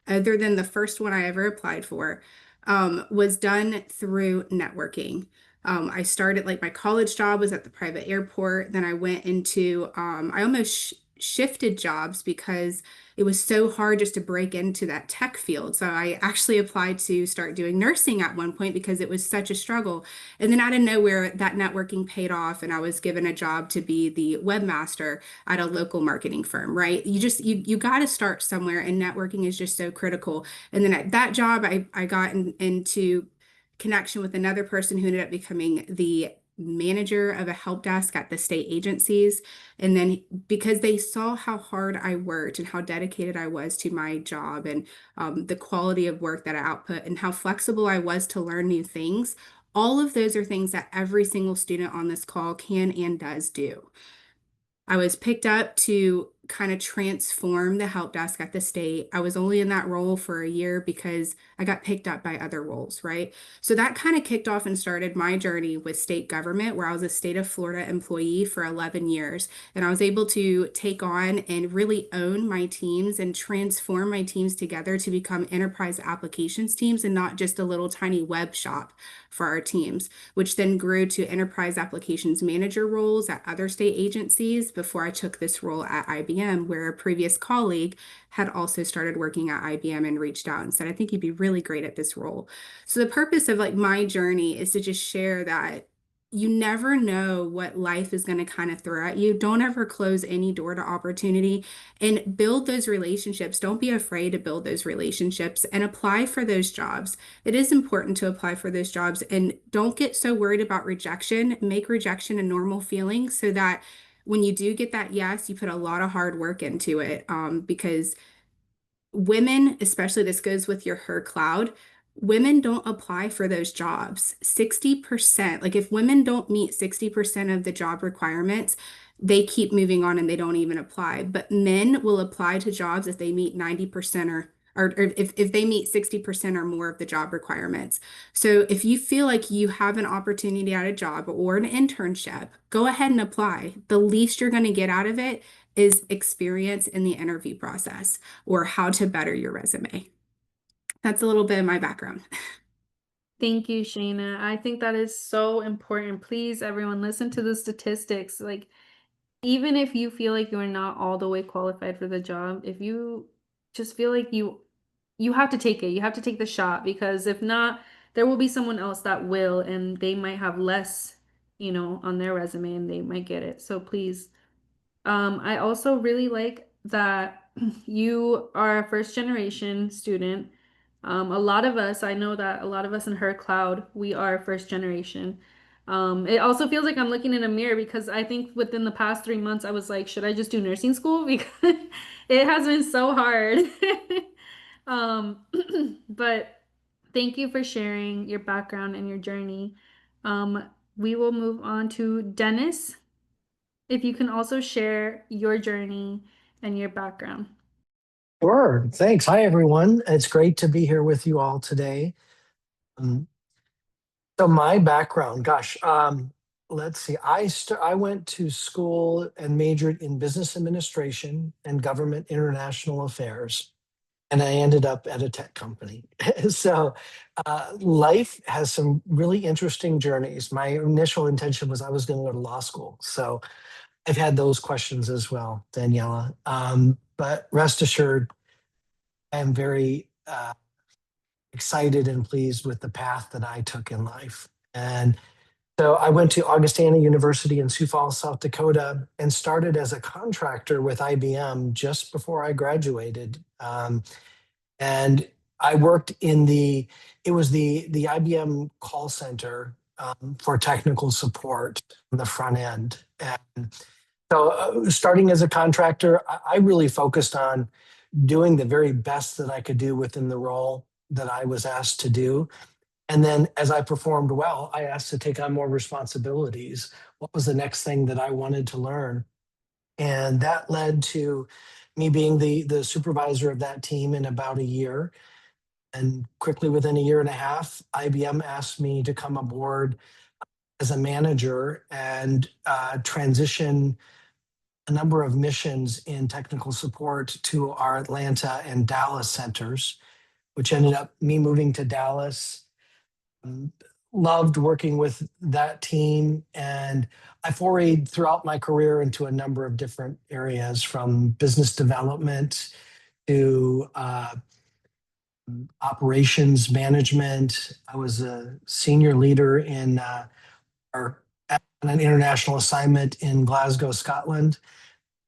other than the first one I ever applied for, was done through networking. I started like my college job was at the private airport. Then I went into, I almost shifted jobs because it was so hard just to break into that tech field. So I actually applied to start doing nursing at one point because it was such a struggle. And then out of nowhere, that networking paid off, and I was given a job to be the webmaster at a local marketing firm, right? You got to start somewhere, and networking is just so critical. And then at that job, I got into connection with another person who ended up becoming the manager of a help desk at the state agencies. And then because they saw how hard I worked and how dedicated I was to my job, and the quality of work that I output and how flexible I was to learn new things, all of those are things that every single student on this call can and does do. I was picked up to kind of transform the help desk at the state. I was only in that role for a year because I got picked up by other roles, right? So that kind of kicked off and started my journey with state government, where I was a state of Florida employee for 11 years. And I was able to take on and really own my teams and transform my teams together to become enterprise applications teams and not just a little tiny web shop for our teams, which then grew to enterprise applications manager roles at other state agencies before I took this role at IBM, where a previous colleague had also started working at IBM and reached out and said, I think you'd be really great at this role. So the purpose of like my journey is to just share that you never know what life is going to kind of throw at you. Don't ever close any door to opportunity, and build those relationships. Don't be afraid to build those relationships and apply for those jobs. It is important to apply for those jobs, and don't get so worried about rejection. Make rejection a normal feeling so that when you do get that yes, you put a lot of hard work into it, because women, especially this goes with your her cloud, women don't apply for those jobs. 60%, like if women don't meet 60% of the job requirements, they keep moving on and they don't even apply. But men will apply to jobs if they meet 90% or if they meet 60% or more of the job requirements. So if you feel like you have an opportunity at a job or an internship, go ahead and apply. The least you're going to get out of it is experience in the interview process or how to better your resume. That's a little bit of my background. Thank you, Shayna. I think that is so important. Please, everyone, listen to the statistics. Like, even if you feel like you're not all the way qualified for the job, if you just feel like you have to take it, you have to take the shot, because if not, there will be someone else that will, and they might have less, on their resume, and they might get it. So please. I also really like that you are a first generation student. A lot of us, I know that a lot of us in her cloud, we are first generation. It also feels like I'm looking in a mirror, because I think within the past 3 months, I was like, should I just do nursing school? Because it has been so hard. Um, but thank you for sharing your background and your journey. We will move on to Dennis. If you can also share your journey and your background. Sure. Thanks. Hi, everyone. It's great to be here with you all today. Um, so my background, gosh, let's see. I went to school and majored in business administration and government international affairs, and I ended up at a tech company. So life has some really interesting journeys. My initial intention was I was going to go to law school. So I've had those questions as well, Daniela. But rest assured, I'm very excited and pleased with the path that I took in life. And so I went to Augustana University in Sioux Falls, South Dakota, and started as a contractor with IBM just before I graduated. And I worked in it was the IBM call center for technical support on the front end. And so starting as a contractor, I really focused on doing the very best that I could do within the role that I was asked to do. And then as I performed well, I asked to take on more responsibilities. What was the next thing that I wanted to learn? And that led to me being the supervisor of that team in about a year. And quickly within a year and a half, IBM asked me to come aboard as a manager and transition a number of missions in technical support to our Atlanta and Dallas centers, which ended up me moving to Dallas, loved working with that team, and I forayed throughout my career into a number of different areas, from business development to operations management. I was a senior leader in our on an international assignment in Glasgow, Scotland,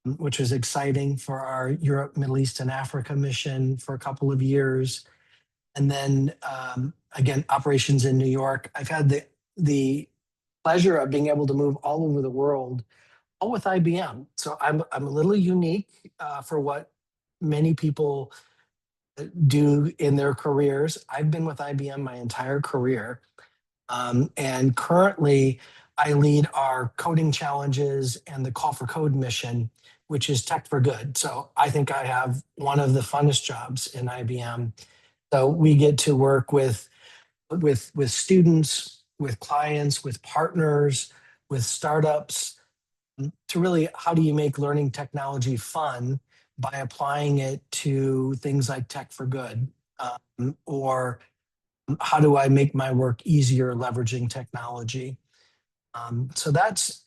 which was exciting for our Europe, Middle East, and Africa mission for a couple of years. And then again, operations in New York. I've had the pleasure of being able to move all over the world, all with IBM. So I'm a little unique for what many people do in their careers. I've been with IBM my entire career. And currently, I lead our coding challenges and the Call for Code mission, which is tech for good. So I think I have one of the funnest jobs in IBM. So we get to work with students, with clients, with partners, with startups, to really, how do you make learning technology fun by applying it to things like tech for good, or how do I make my work easier leveraging technology? So that's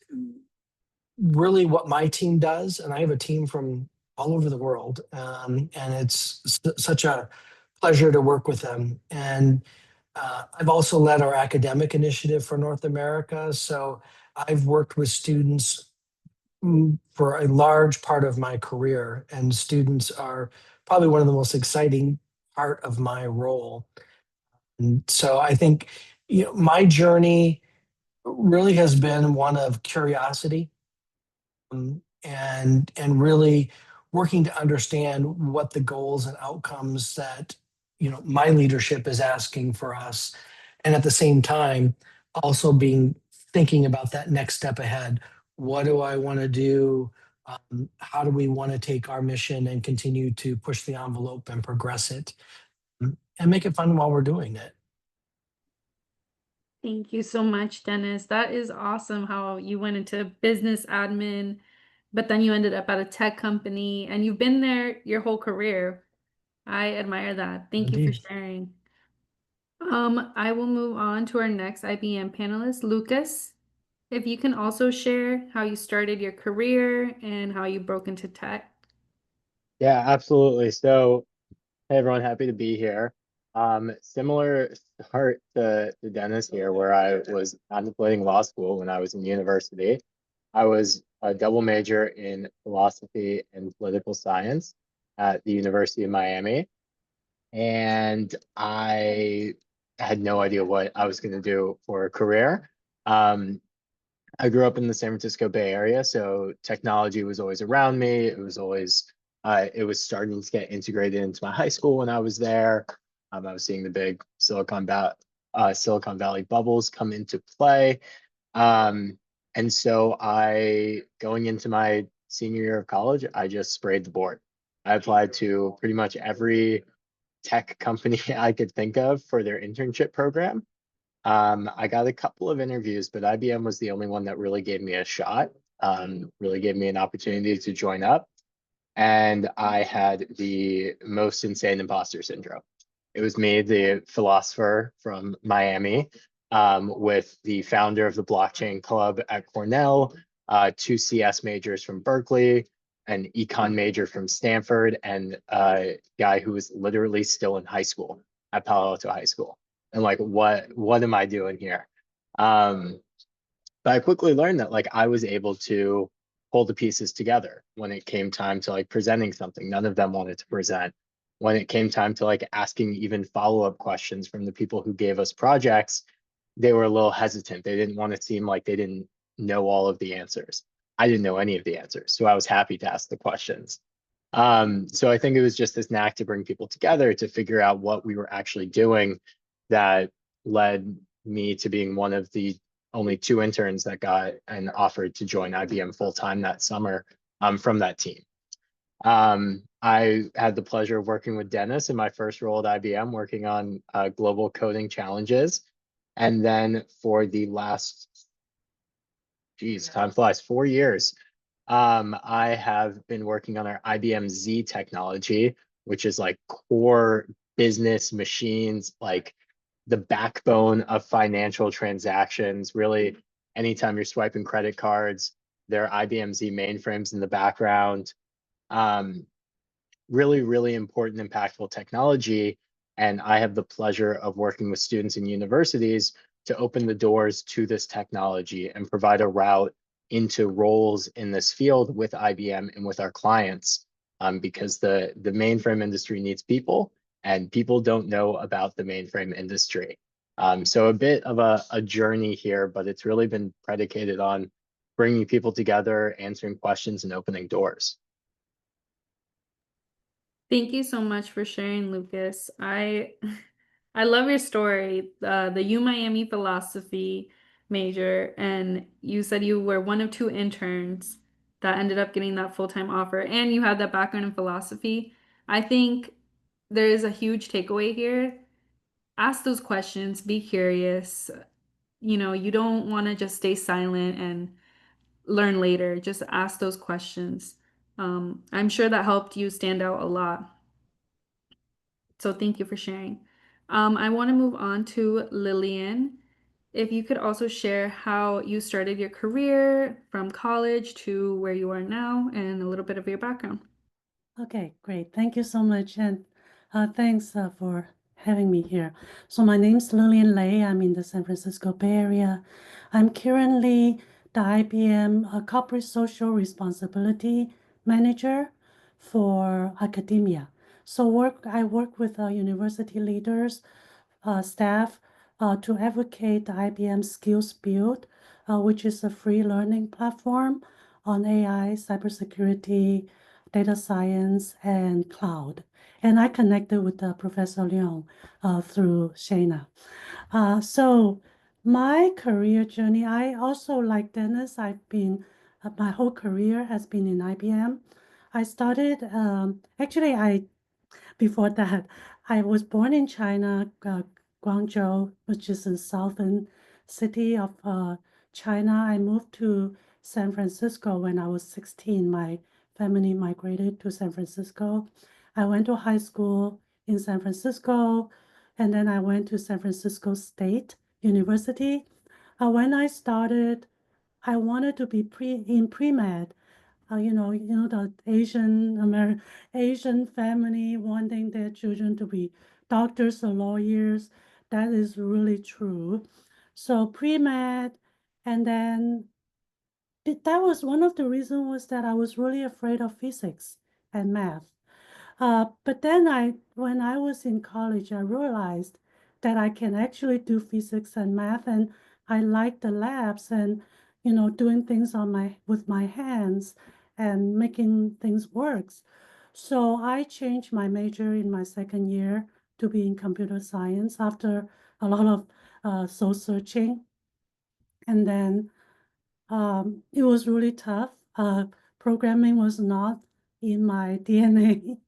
really what my team does. And I have a team from all over the world. And it's such a pleasure to work with them. And I've also led our academic initiative for North America. So I've worked with students for a large part of my career, and students are probably one of the most exciting part of my role. And so I think, my journey really has been one of curiosity, and really working to understand what the goals and outcomes that my leadership is asking for us, and at the same time also being thinking about that next step ahead. What do I want to do? How do we want to take our mission and continue to push the envelope and progress it, and make it fun while we're doing it? Thank you so much, Dennis. That is awesome how you went into business admin, but then you ended up at a tech company and you've been there your whole career. I admire that. Thank you for Indeed. sharing. I will move on to our next IBM panelist, Lucas. If you can also share how you started your career and how you broke into tech. Yeah, absolutely. So, hey everyone, happy to be here. Similar start to Dennis here, where I was contemplating law school when I was in university. I was a double major in philosophy and political science at the University of Miami, and I had no idea what I was going to do for a career. I grew up in the San Francisco Bay Area, so technology was always around me. It was starting to get integrated into my high school when I was there. I was seeing the big Silicon Valley bubbles come into play. And so going into my senior year of college, I just sprayed the board. I applied to pretty much every tech company I could think of for their internship program. I got a couple of interviews, but IBM was the only one that really gave me a shot, really gave me an opportunity to join up. And I had the most insane imposter syndrome. It was me, the philosopher from Miami, with the founder of the blockchain club at Cornell, two CS majors from Berkeley, an econ major from Stanford, and a guy who was literally still in high school at Palo Alto High School. And like, what am I doing here? But I quickly learned that like I was able to pull the pieces together when it came time to like presenting something. None of them wanted to present. When it came time to like asking even follow-up questions from the people who gave us projects, they were a little hesitant. They didn't want to seem like they didn't know all of the answers. I didn't know any of the answers, so I was happy to ask the questions. So I think it was just this knack to bring people together to figure out what we were actually doing that led me to being one of the only two interns that got and offered to join IBM full time that summer from that team. I had the pleasure of working with Dennis in my first role at IBM, working on global coding challenges. And then for the last, geez, time flies, 4 years, I have been working on our IBM Z technology, which is like core business machines, like the backbone of financial transactions. Really, anytime you're swiping credit cards, there are IBM Z mainframes in the background. Really, really important, impactful technology. And I have the pleasure of working with students in universities to open the doors to this technology and provide a route into roles in this field with IBM and with our clients, because the mainframe industry needs people, and people don't know about the mainframe industry. So a bit of a journey here, but it's really been predicated on bringing people together, answering questions, and opening doors. Thank you so much for sharing, Lucas. I love your story, the U Miami philosophy major, and you said you were one of two interns that ended up getting that full-time offer, and you had that background in philosophy. I think there is a huge takeaway here. Ask those questions, be curious. You don't want to just stay silent and learn later. Just ask those questions. I'm sure that helped you stand out a lot. So thank you for sharing. I want to move on to Lillian. If you could also share how you started your career from college to where you are now and a little bit of your background. Okay, great. Thank you so much. And thanks for having me here. So my name's Lillian Lei. I'm in the San Francisco Bay Area. I'm currently the IBM Corporate Social Responsibility Manager for academia. So I work with university leaders, staff, to advocate the IBM Skills Build, which is a free learning platform on AI, cybersecurity, data science, and cloud. And I connected with Professor Leong through Shana. So my career journey, I also, like Dennis, my whole career has been in IBM. I started, before that, I was born in China, Guangzhou, which is a southern city of China. I moved to San Francisco when I was 16. My family migrated to San Francisco. I went to high school in San Francisco, and then I went to San Francisco State University. When I started, I wanted to be pre-med. The Asian family wanting their children to be doctors or lawyers. That is really true. So pre-med, and then that was one of the reasons was that I was really afraid of physics and math. But then when I was in college, I realized that I can actually do physics and math, and I like the labs and doing things with my hands and making things works. So I changed my major in my second year to be in computer science after a lot of soul searching, and then it was really tough. Programming was not in my DNA.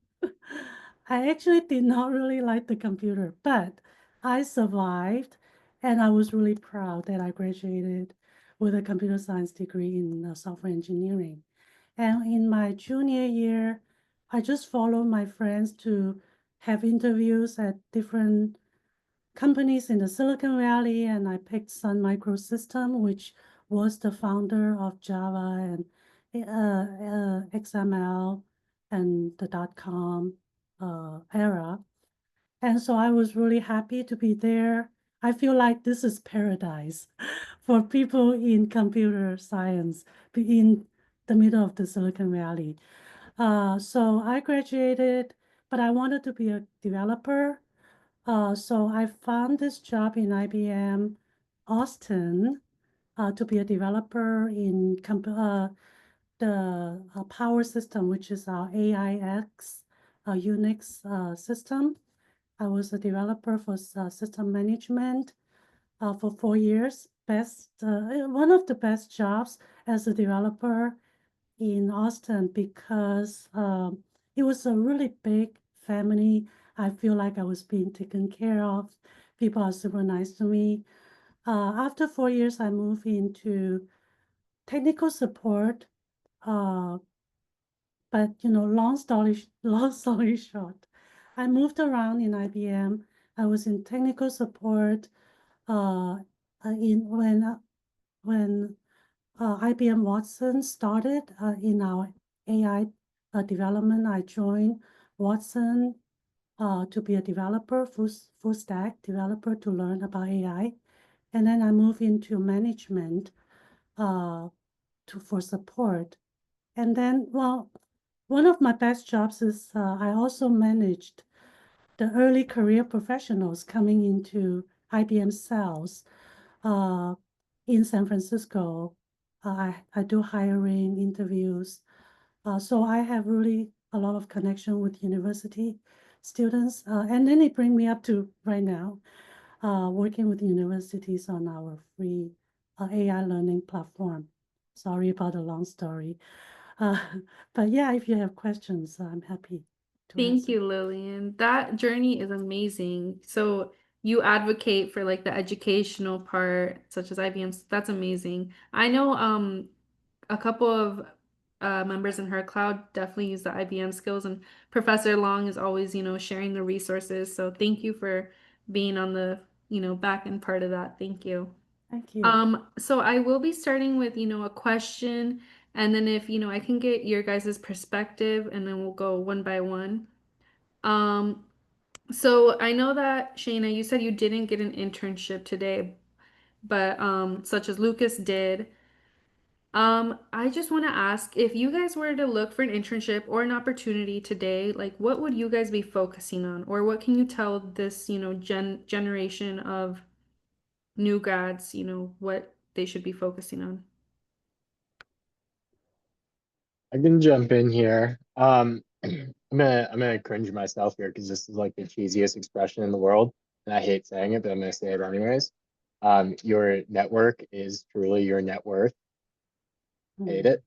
I actually did not really like the computer, but I survived, and I was really proud that I graduated with a computer science degree in software engineering. And in my junior year, I just followed my friends to have interviews at different companies in the Silicon Valley, and I picked Sun Microsystem, which was the founder of Java and XML and the .com era. And so I was really happy to be there. I feel like this is paradise for people in computer science in the middle of the Silicon Valley. So I graduated, but I wanted to be a developer. So I found this job in IBM Austin to be a developer in the power system, which is our AIX Unix system. I was a developer for system management for 4 years. One of the best jobs as a developer in Austin because it was a really big family. I feel like I was being taken care of. People are super nice to me. After 4 years, I moved into technical support. Uh, but long story short, I moved around in IBM. I was in technical support in when IBM Watson started in our AI development. I joined Watson to be a developer, full stack developer to learn about AI. And then I moved into management for support. And then, well, one of my best jobs is I also managed the early career professionals coming into IBM sales in San Francisco. I do hiring interviews. So I have really a lot of connection with university students. And then it bring me up to right now, working with universities on our free AI learning platform. Sorry about the long story. Uh, but yeah, if you have questions, I'm happy to Thank answer. you, Lillian. That journey is amazing. So you advocate for like the educational part, such as IBM's. That's amazing. I know a couple of members in her cloud definitely use the IBM skills, and Professor Long is always, sharing the resources. So thank you for being on the, back end part of that. Thank you. Thank you. So I will be starting with, a question, and then if, I can get your guys' perspective, and then we'll go one by one. Um, so I know that Shayna, you said you didn't get an internship today, but such as Lucas did. I just want to ask if you guys were to look for an internship or an opportunity today, like what would you guys be focusing on? Or what can you tell this, generation of new grads, what they should be focusing on? I can jump in here. I'm gonna cringe myself here because this is like the cheesiest expression in the world, and I hate saying it, but I'm gonna say it anyways. Your network is truly your net worth. Hate it.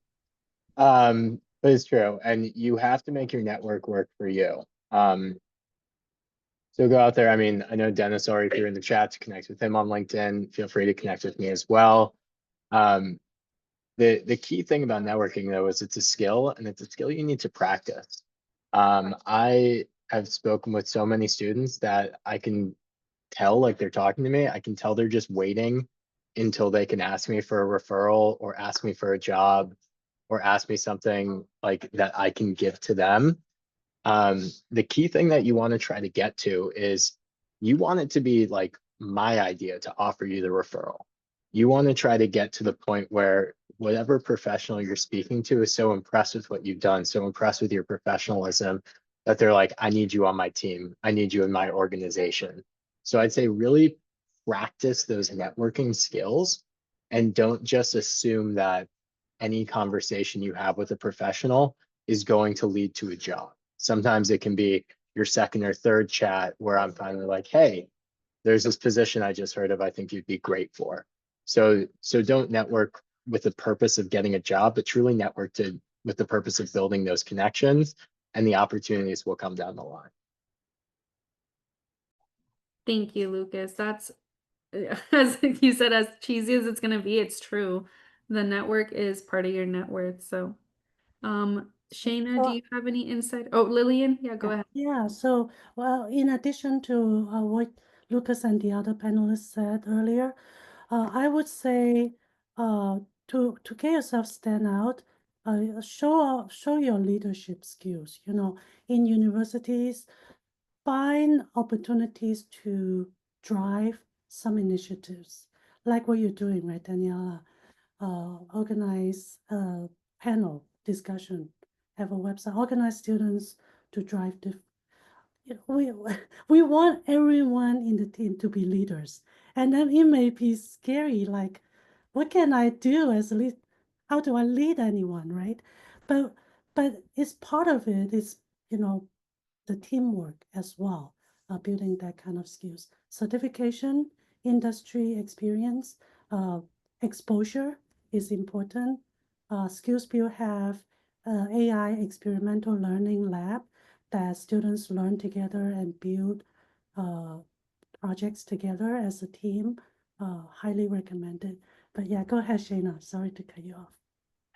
But it's true, and you have to make your network work for you. So go out there. I mean, I know Dennis already threw in the chat to connect with him on LinkedIn. Feel free to connect with me as well. Um, the key thing about networking though is it's a skill, and it's a skill you need to practice. I have spoken with so many students that I can tell, like, they're talking to me, I can tell they're just waiting until they can ask me for a referral or ask me for a job or ask me something like that I can give to them. The key thing that you want to try to get to is you want it to be like my idea to offer you the referral. You want to try to get to the point where whatever professional you're speaking to is so impressed with what you've done, so impressed with your professionalism that they're like, I need you on my team. I need you in my organization. So I'd say really practice those networking skills and don't just assume that any conversation you have with a professional is going to lead to a job. Sometimes it can be your second or third chat where I'm finally like, hey, there's this position I just heard of, I think you'd be great for. So don't network with the purpose of getting a job, but truly network with the purpose of building those connections, and the opportunities will come down the line. Thank you, Lucas. That's, as you said, as cheesy as it's gonna be, it's true. The network is part of your net worth. So, Shayna, do Well, you have any insight? Oh, Lillian, yeah, go ahead. yeah, so, well, in addition to what Lucas and the other panelists said earlier, I would say to get yourself stand out, show your leadership skills. In universities, find opportunities to drive some initiatives, like what you're doing, right, Daniela? Organize a panel discussion, have a website, organize students to drive the we we want everyone in the team to be leaders, and then it may be scary, like what can I do as a lead, how do I lead anyone, right? But it's part of it is, the teamwork as well, building that kind of skills, certification, industry experience, uh, exposure is important. Skillsbuild have AI experimental learning lab that students learn together and build uh, projects together as a team. Highly recommended. But yeah, go ahead, Shayna. Sorry to cut you off.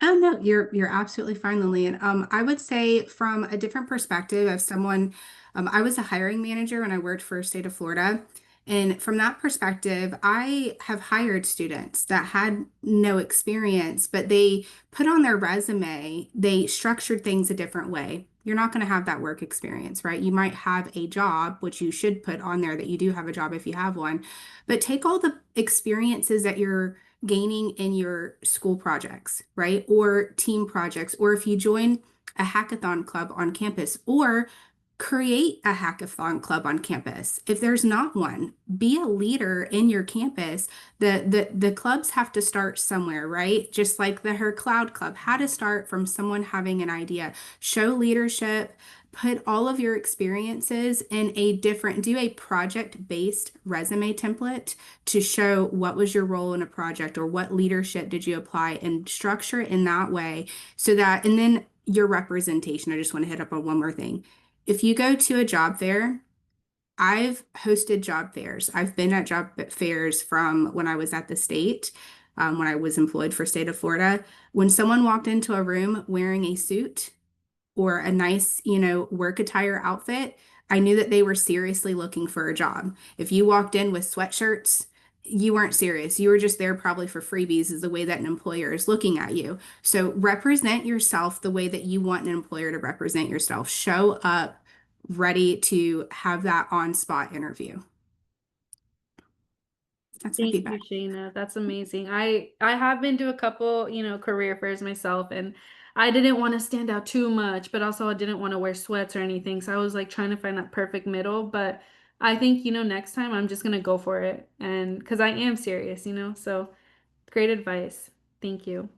Oh no, you're absolutely fine, Lillian. I would say from a different perspective of someone, I was a hiring manager when I worked for state of Florida. And from that perspective, I have hired students that had no experience, but they put on their resume, they structured things a different way. You're not going to have that work experience, right? You might have a job, which you should put on there that you do have a job if you have one, but take all the experiences that you're gaining in your school projects, right? Or team projects, or if you join a hackathon club on campus, or create a hackathon club on campus. If there's not one, be a leader in your campus. The clubs have to start somewhere, right? Just like the Her Cloud Club had to start from someone having an idea. Show leadership, put all of your experiences in a different, do a project-based resume template to show what was your role in a project or what leadership did you apply, and structure it in that way so that, and then your representation. I just want to hit up on one more thing. If you go to a job fair, I've hosted job fairs. I've been at job fairs from when I was at the state, when I was employed for state of Florida. When someone walked into a room wearing a suit or a nice, work attire outfit, I knew that they were seriously looking for a job. If you walked in with sweatshirts, you weren't serious. You were just there probably for freebies, is the way that an employer is looking at you. So represent yourself the way that you want an employer to represent yourself. Show up ready to have that on-spot interview. That's my Thank you, feedback. Shayna. That's amazing. I have been to a couple, career fairs myself, and I didn't want to stand out too much, but also I didn't want to wear sweats or anything. So I was like trying to find that perfect middle. But I think, next time I'm just gonna go for it, and because I am serious, So great advice. Thank you.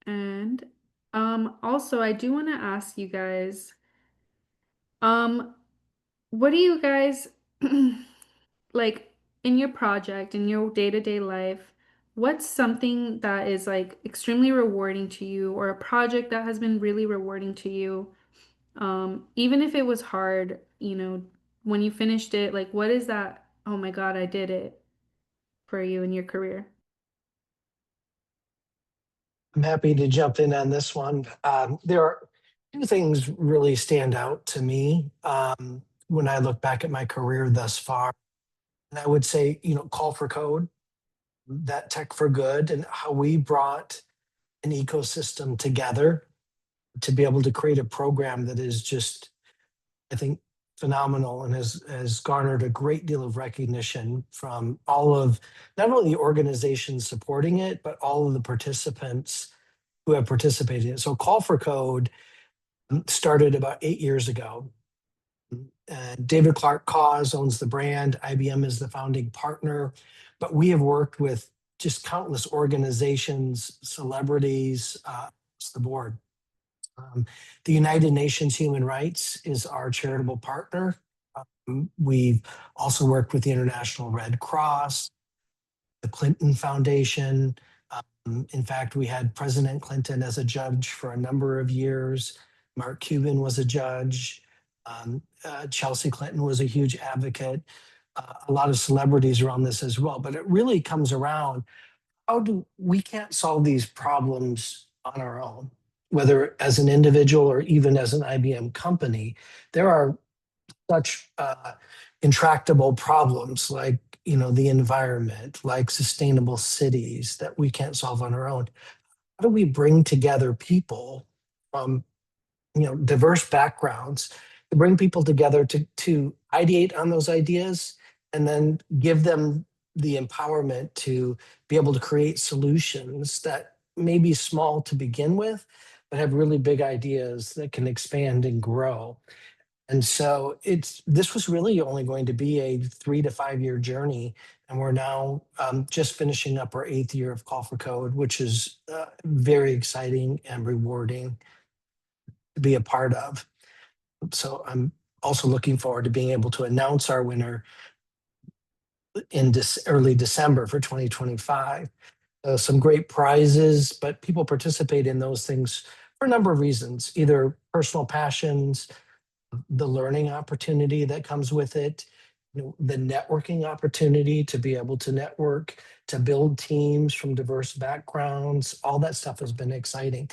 And also I do want to ask you guys, um, what do you guys like in your project, in your day-to-day life, what's something that is like extremely rewarding to you, or a project that has been really rewarding to you? Even if it was hard, when you finished it, like what is that? Oh my God, I did it for you in your career. I'm happy to jump in on this one. There are two things really stand out to me when I look back at my career thus far. And I would say, Call for Code, that Tech for Good, and how we brought an ecosystem together to be able to create a program that is just, I think, phenomenal, and has garnered a great deal of recognition from all of not only the organizations supporting it, but all of the participants who have participated in it. So Call for Code started about 8 years ago. David Clark Cause owns the brand. IBM is the founding partner, but we have worked with just countless organizations, celebrities, across the board. The United Nations Human Rights is our charitable partner. We've also worked with the International Red Cross, the Clinton Foundation. In fact, we had President Clinton as a judge for a number of years. Mark Cuban was a judge. Chelsea Clinton was a huge advocate. A lot of celebrities are on this as well, but it really comes around. We can't solve these problems on our own, whether as an individual or even as an IBM company. There are such intractable problems like the environment, like sustainable cities, that we can't solve on our own. How do we bring together people from diverse backgrounds, to bring people together to ideate on those ideas, and then give them the empowerment to be able to create solutions that may be small to begin with, but have really big ideas that can expand and grow. And so this was really only going to be a 3 to 5 year journey. And we're now just finishing up our 8th year of Call for Code, which is very exciting and rewarding to be a part of. So I'm also looking forward to being able to announce our winner in early December for 2025. Some great prizes, but people participate in those things for a number of reasons, either personal passions, the learning opportunity that comes with it, the networking opportunity to be able to network, to build teams from diverse backgrounds, all that stuff has been exciting.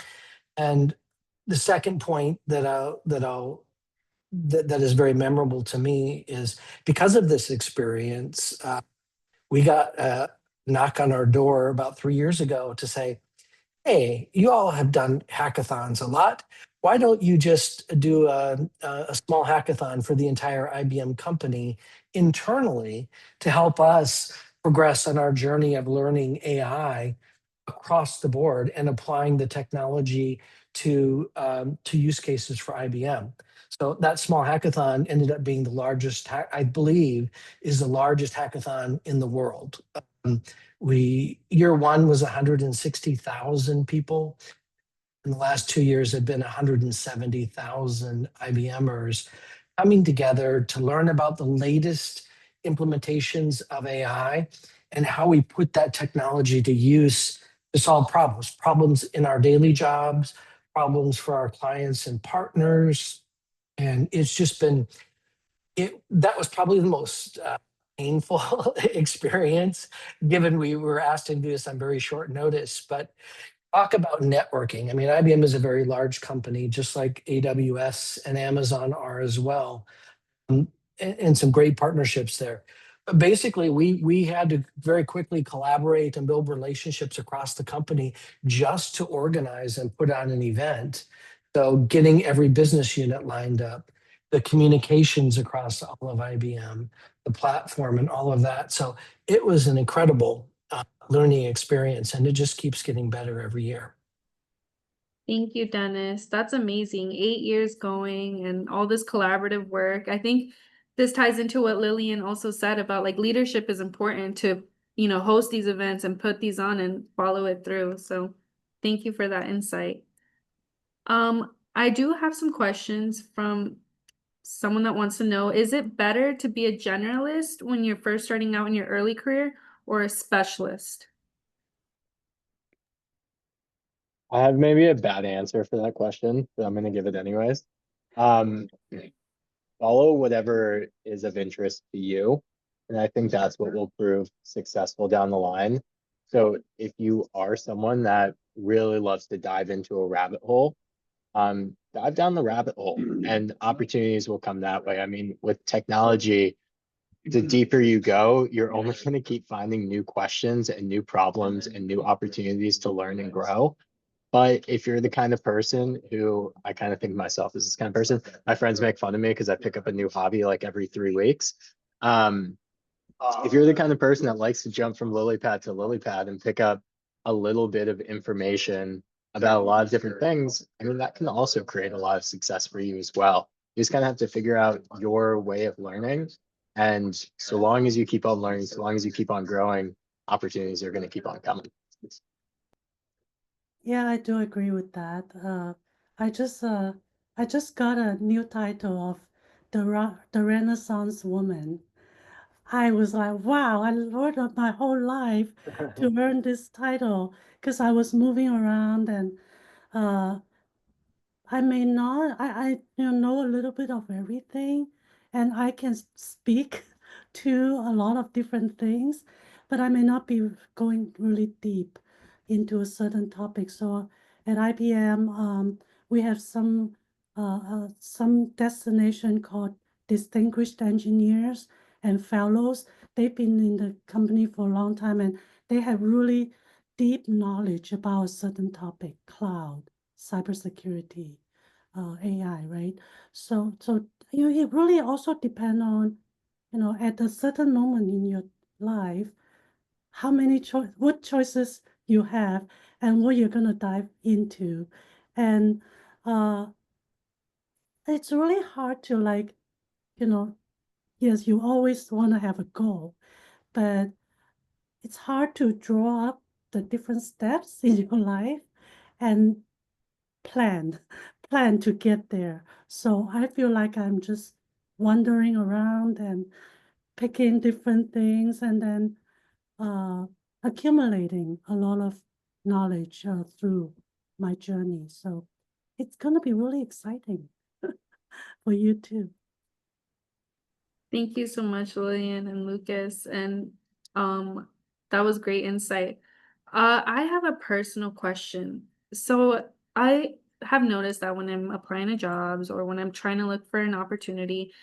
And the second point that is very memorable to me is because of this experience, we got a knock on our door about 3 years ago to say, hey, you all have done hackathons a lot. Why don't you just do a small hackathon for the entire IBM company internally to help us progress on our journey of learning AI across the board and applying the technology to use cases for IBM. So that small hackathon ended up being the largest, I believe, is the largest hackathon in the world. Year one was 160,000 people. In the last 2 years have been 170,000 IBMers coming together to learn about the latest implementations of AI and how we put that technology to use to solve problems in our daily jobs, problems for our clients and partners. And it's just been, that was probably the most painful experience, given we were asked to do this on very short notice. But talk about networking. I mean, IBM is a very large company, just like AWS and Amazon are as well, um, and some great partnerships there. But basically, we had to very quickly collaborate and build relationships across the company just to organize and put on an event. So getting every business unit lined up, the communications across all of IBM, the platform, and all of that. So it was an incredible learning experience, and it just keeps getting better every year. Thank you, Dennis. That's amazing. 8 years going and all this collaborative work. I think this ties into what Lillian also said about like leadership is important to, host these events and put these on and follow it through. So thank you for that insight. I do have some questions from someone that wants to know, is it better to be a generalist when you're first starting out in your early career or a specialist? I have maybe a bad answer for that question, but I'm going to give it anyways. Um, Follow whatever is of interest to you. And I think that's what will prove successful down the line. So if you are someone that really loves to dive into a rabbit hole, dive down the rabbit hole and opportunities will come that way. I mean, with technology, the deeper you go, you're only going to keep finding new questions and new problems and new opportunities to learn and grow. But if you're the kind of person who I kind of think of myself as this kind of person, my friends make fun of me because I pick up a new hobby like every 3 weeks. If you're the kind of person that likes to jump from lily pad to lily pad and pick up a little bit of information about a lot of different things, I mean, that can also create a lot of success for you as well. You just kind of have to figure out your way of learning. And so long as you keep on learning, so long as you keep on growing, opportunities are going to keep on coming. Yeah, I do agree with that. I just uh, I just got a new title of the Renaissance Woman. I was like, wow, I worked my whole life to earn this title because I was moving around and uh, I may not, know a little bit of everything, and I can speak to a lot of different things, but I may not be going really deep into a certain topic. So at IBM, we have some destination called distinguished engineers and fellows. They've been in the company for a long time, and they have really deep knowledge about a certain topic, cloud, cybersecurity, AI, right? So it really also depend on, at a certain moment in your life, how many what choices you have, and what you're gonna dive into, and uh, it's really hard to like, you know, yes, you always want to have a goal, but it's hard to draw up the different steps in your life and plan plan to get there. So I feel like I'm just wandering around and picking different things and then uh, accumulating a lot of knowledge through my journey. So it's gonna be really exciting for you too. Thank you so much, Lillian and Lucas. And um, that was great insight. I have a personal question. So I have noticed that when I'm applying to jobs or when I'm trying to look for an opportunity,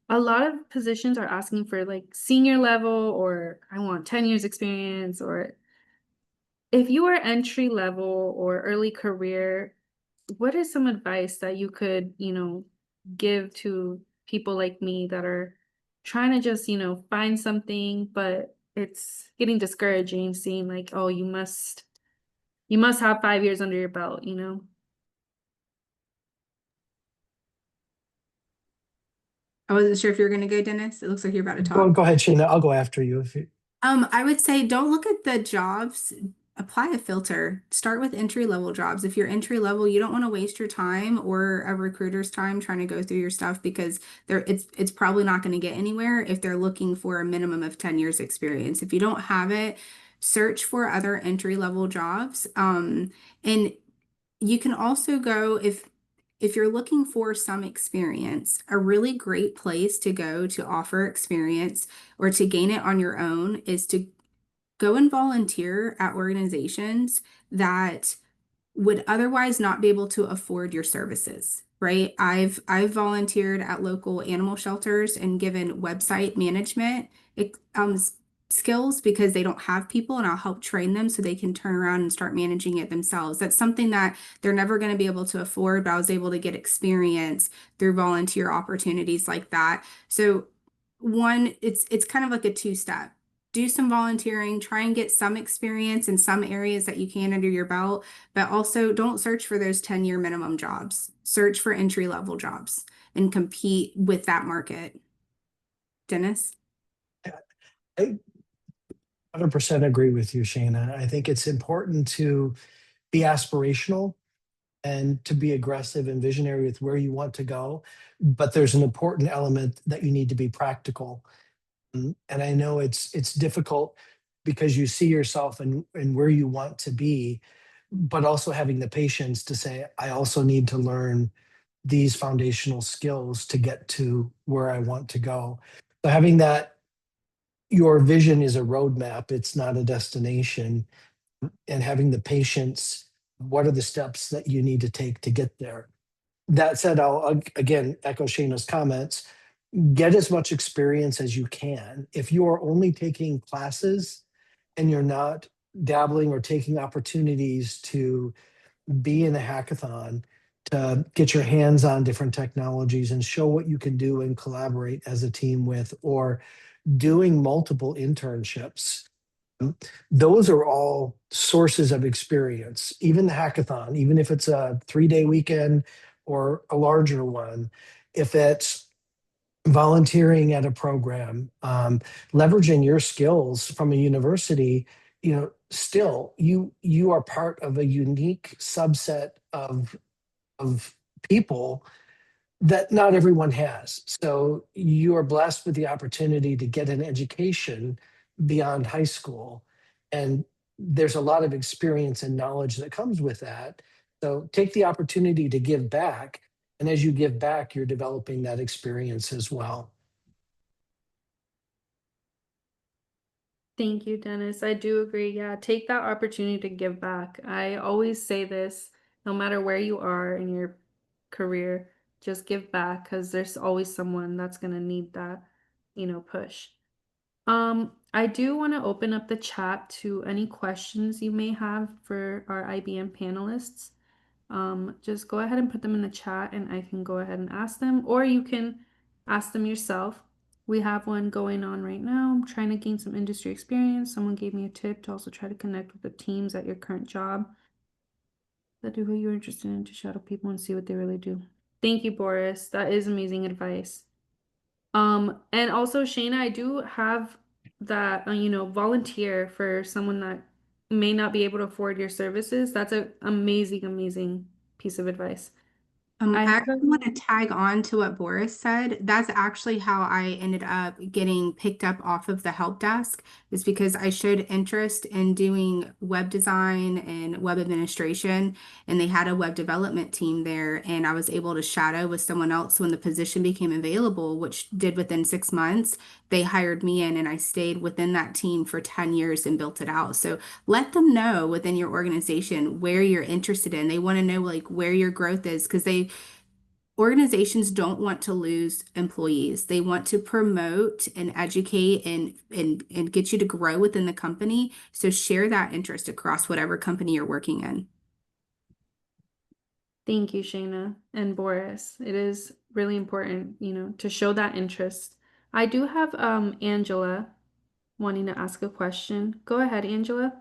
a lot of positions are asking for like senior level or I want 10 years experience or if you are entry level or early career, what is some advice that you could, give to people like me that are trying to just, find something, but it's getting discouraging, seeing like, oh, you must have 5 years under your belt, you know? I wasn't sure if you were going to go, Dennis. It looks like you're about to Go, talk. go ahead, Sheena. I'll go after you if you. I would say don't look at the jobs. Apply a filter. Start with entry level jobs. If you're entry level, you don't want to waste your time or a recruiter's time trying to go through your stuff because it's probably not going to get anywhere if they're looking for a minimum of 10 years experience. If you don't have it, search for other entry level jobs. And you can also go if you're looking for some experience, a really great place to go to offer experience or to gain it on your own is to go and volunteer at organizations that would otherwise not be able to afford your services, right? I've volunteered at local animal shelters and given website management skills because they don't have people, and I'll help train them so they can turn around and start managing it themselves. That's something that they're never going to be able to afford, but I was able to get experience through volunteer opportunities like that. So one, it's kind of like a two-step. Do some volunteering, try and get some experience in some areas that you can under your belt, but also don't search for those 10-year minimum jobs. Search for entry-level jobs and compete with that market. Dennis? I 100% agree with you, Shayna. I think it's important to be aspirational and to be aggressive and visionary with where you want to go. But there's an important element that you need to be practical. And I know it's difficult because you see yourself and where you want to be, but also having the patience to say, I also need to learn these foundational skills to get to where I want to go. So having that, your vision is a roadmap, it's not a destination, and having the patience, what are the steps that you need to take to get there? That said, I'll again echo Shayna's comments. Get as much experience as you can. If you are only taking classes and you're not dabbling or taking opportunities to be in a hackathon, to get your hands on different technologies and show what you can do and collaborate as a team with, or doing multiple internships, those are all sources of experience. Even the hackathon, even if it's a 3-day weekend or a larger one, if it's volunteering at a program, leveraging your skills from a university, still you are part of a unique subset of people that not everyone has. So you are blessed with the opportunity to get an education beyond high school. And there's a lot of experience and knowledge that comes with that. So take the opportunity to give back. And as you give back, you're developing that experience as well. Thank you, Dennis. I do agree. Yeah, take that opportunity to give back. I always say this, no matter where you are in your career, just give back because there's always someone that's going to need that, push. I do want to open up the chat to any questions you may have for our IBM panelists. Just go ahead and put them in the chat and I can go ahead and ask them, or you can ask them yourself. We have one going on right now. I'm trying to gain some industry experience. Someone gave me a tip to also try to connect with the teams at your current job that do what you're interested in to shadow people and see what they really do. Thank you, Boris. That is amazing advice. And also Shayna, I do have that, volunteer for someone that may not be able to afford your services. That's an amazing, amazing piece of advice. I I have actually want to tag on to what Boris said. That's actually how I ended up getting picked up off of the help desk, is because I showed interest in doing web design and web administration, and they had a web development team there, and I was able to shadow with someone else when the position became available, which did within 6 months. They hired me in, and I stayed within that team for 10 years and built it out. So let them know within your organization where you're interested in. They want to know like where your growth is, because organizations don't want to lose employees. They want to promote and educate and get you to grow within the company. So share that interest across whatever company you're working in. Thank you, Shayna and Boris. It is really important, to show that interest. I do have Angela wanting to ask a question. Go ahead, Angela.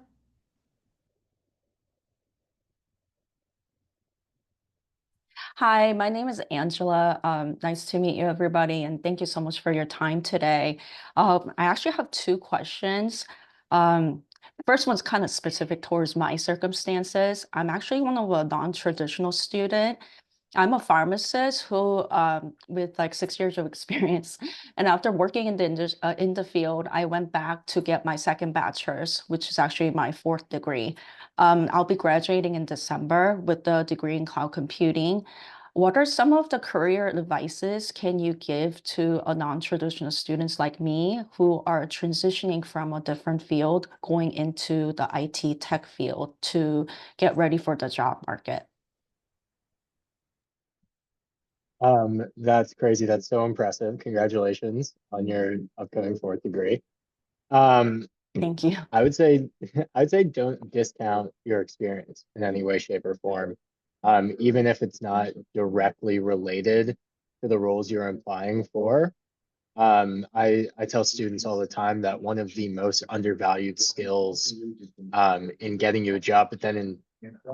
Hi, my name is Angela. Nice to meet you, everybody, and thank you so much for your time today. I actually have two questions. First one's kind of specific towards my circumstances. I'm actually one of a non-traditional student. I'm a pharmacist who, with like 6 years of experience, and after working in the field, I went back to get my second bachelor's, which is actually my fourth degree. I'll be graduating in December with the degree in cloud computing. What are some of the career advices can you give to a non-traditional students like me who are transitioning from a different field, going into the IT tech field to get ready for the job market? That's crazy. That's so impressive. Congratulations on your upcoming fourth degree. Um, Thank you. I would say, I'd say don't discount your experience in any way, shape, or form. Even if it's not directly related to the roles you're applying for. I tell students all the time that one of the most undervalued skills in getting you a job, but then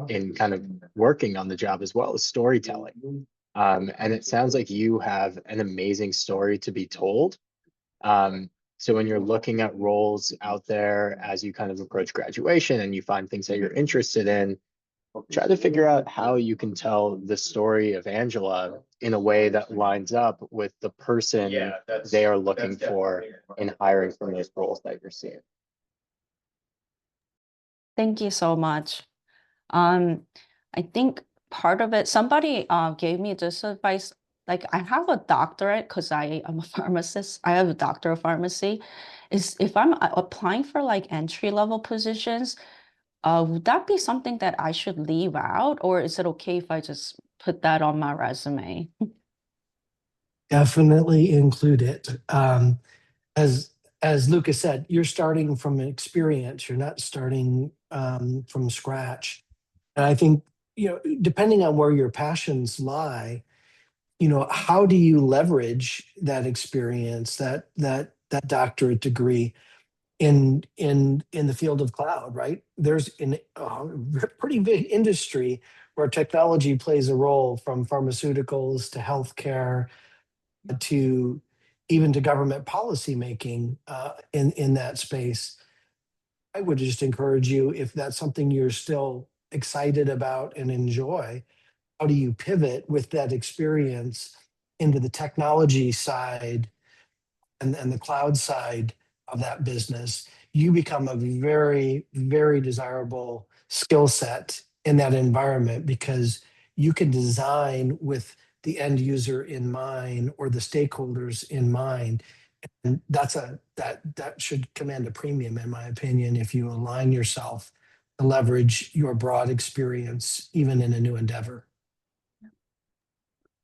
in kind of working on the job as well, is storytelling. And it sounds like you have an amazing story to be told. So when you're looking at roles out there as you kind of approach graduation and you find things that you're interested in, try to figure out how you can tell the story of Angela in a way that lines up with the person they are looking for in hiring from those roles that you're seeing. Thank you so much. Um, I think part of it, somebody gave me this advice. Like I have a doctorate because I am a pharmacist. I have a doctor of pharmacy. Is if I'm applying for like entry level positions, would that be something that I should leave out, or is it okay if I just put that on my resume? Definitely include it. As Lucas said, you're starting from an experience. You're not starting from scratch. And I think, depending on where your passions lie, how do you leverage that experience, that doctorate degree in the field of cloud, right? There's a pretty big industry where technology plays a role, from pharmaceuticals to healthcare to even to government policy making in that space. I would just encourage you, if that's something you're still excited about and enjoy, how do you pivot with that experience into the technology side and the cloud side of that business? You become a very, very desirable skill set in that environment, because you can design with the end user in mind or the stakeholders in mind. And that should command a premium, in my opinion, if you align yourself to leverage your broad experience even in a new endeavor.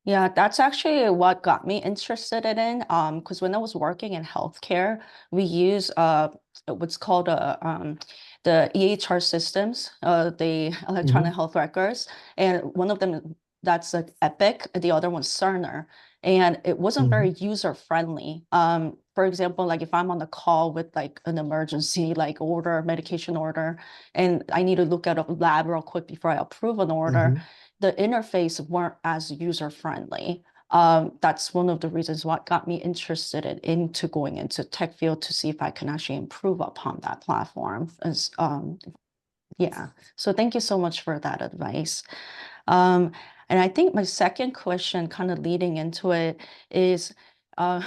Yeah, that's actually what got me interested in it. Because when I was working in healthcare, we use what's called the EHR systems, the electronic health records, and one of them that's like Epic, the other one's Cerner, and it wasn't very user friendly. For example, like if I'm on the call with like an emergency, like medication order, and I need to look at a lab real quick before I approve an order, the interface weren't as user friendly. That's one of the reasons what got me interested into going into tech field, to see if I can actually improve upon that platform. Yeah. So thank you so much for that advice. And I think my second question, kind of leading into it, is uh,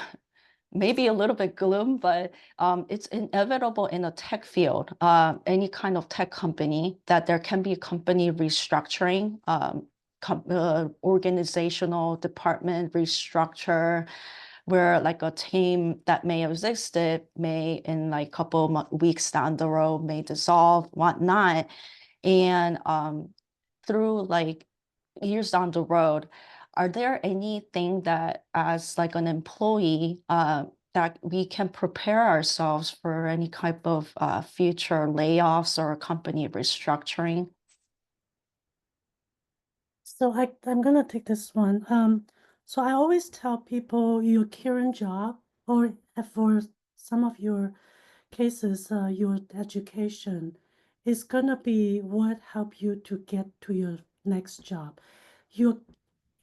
maybe a little bit gloom, but it's inevitable in a tech field, any kind of tech company, that there can be company restructuring, organizational department restructure, where like a team that may have existed may in like a couple of weeks down the road may dissolve, whatnot. And through like years down the road, are there anything that as like an employee that we can prepare ourselves for any type of future layoffs or company restructuring? So I'm gonna take this one. So I always tell people your current job, or for some of your cases, your education is gonna be what help you to get to your next job. You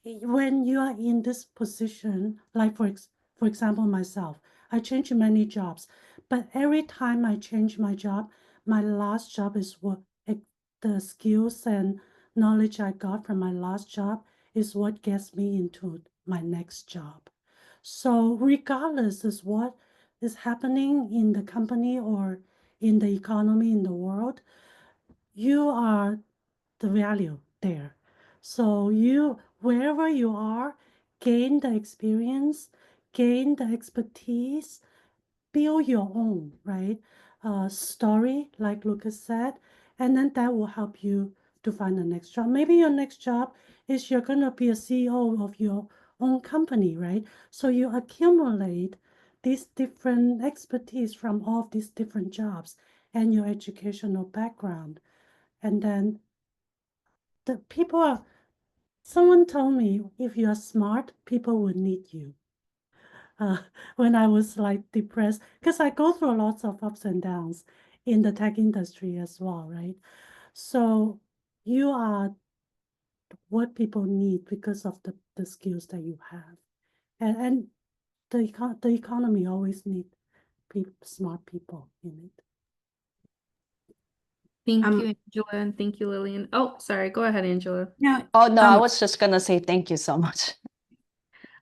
when you are in this position, like for example myself, I changed many jobs, but every time I change my job, my last job is what the skills and knowledge I got from my last job is what gets me into my next job. So regardless of what is happening in the company or in the economy in the world, you are the value there. So you, wherever you are, gain the experience, gain the expertise, build your own, right? Story, like Lucas said, and then that will help you to find the next job. Maybe your next job is you're gonna be a CEO of your own company, right? So you accumulate these different expertise from all of these different jobs and your educational background. And then the people are, someone told me if you are smart, people will need you. uh, when I was like depressed, because I go through lots of ups and downs in the tech industry as well, right? So you are what people need because of the skills that you have. And the economy always need smart people in it. Thank Um, you, Angela, and thank you, Lillian. Oh, sorry. Go ahead, Angela. no, Oh, no, I um, was just gonna say thank you so much.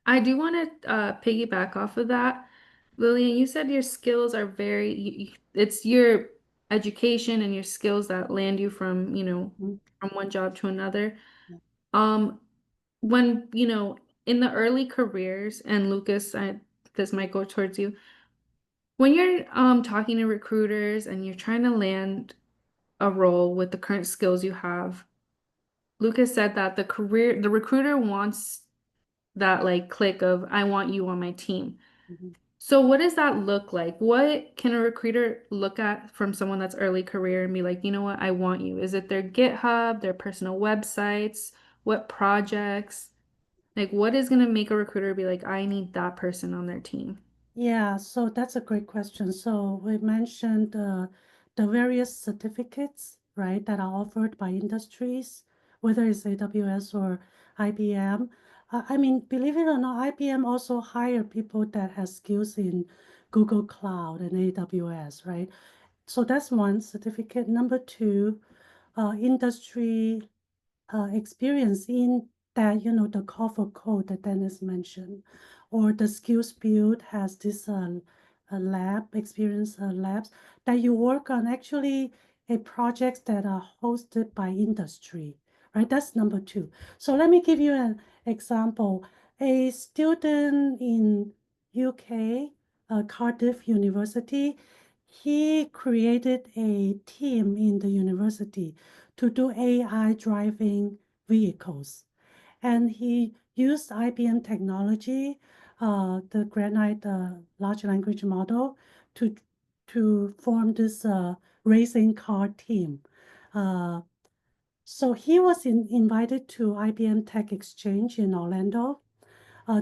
I do want to piggyback off of that. Lillian, you said your skills are very, it's your education and your skills that land you from, Mhm. from one job to another. Yeah. Um, when, in the early careers, and Lucas, this might go towards you. When you're talking to recruiters and you're trying to land a role with the current skills you have, Lucas said that the recruiter wants that like click of I want you on my team. Mhm. So what does that look like? What can a recruiter look at from someone that's early career and be like, you know what, I want you? Is it their GitHub, their personal websites, what projects? Like what is going to make a recruiter be like, I need that person on their team? Yeah, so that's a great question. So we mentioned the various certificates, right, that are offered by industries, whether it's AWS or IBM. I mean, believe it or not, IBM also hire people that has skills in Google Cloud and AWS, right? So that's one certificate. Number two, industry experience in that, the call for code that Dennis mentioned, or the skills build has this lab experience labs that you work on actually a projects that are hosted by industry, right? That's number two. So let me give you an example. A student in UK, Cardiff University, he created a team in the university to do AI driving vehicles. And he used IBM technology, the Granite large language model, to form this racing car team. Uh, so he was invited to IBM Tech Exchange in Orlando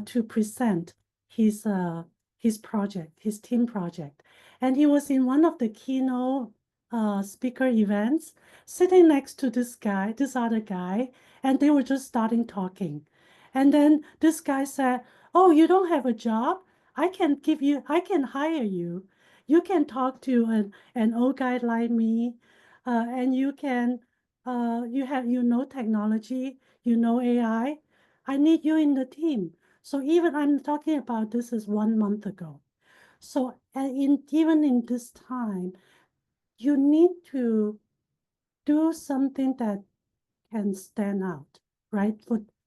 to present his uh, his project, his team project. And he was in one of the keynote speaker events, sitting next to this guy, this other guy, and they were just starting talking. And then this guy said, "Oh, you don't have a job? I can hire you. You can talk to an old guy like me, and you can, you know technology. you know AI, I need you in the team. So even I'm talking about this is 1 month ago. So even in this time, you need to do something that can stand out, right?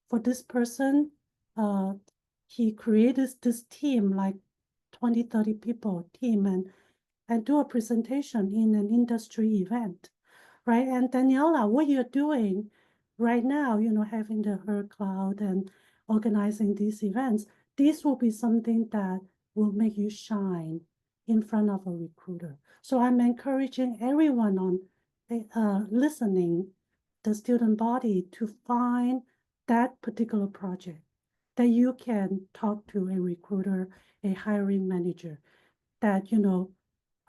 For this person, uh, he created this team, like 20, 30 people team, and do a presentation in an industry event, right? And Daniela, what you're doing right now, having the Her Cloud and organizing these events, this will be something that will make you shine in front of a recruiter. So I'm encouraging everyone on listening, the student body, to find that particular project that you can talk to a recruiter, a hiring manager, that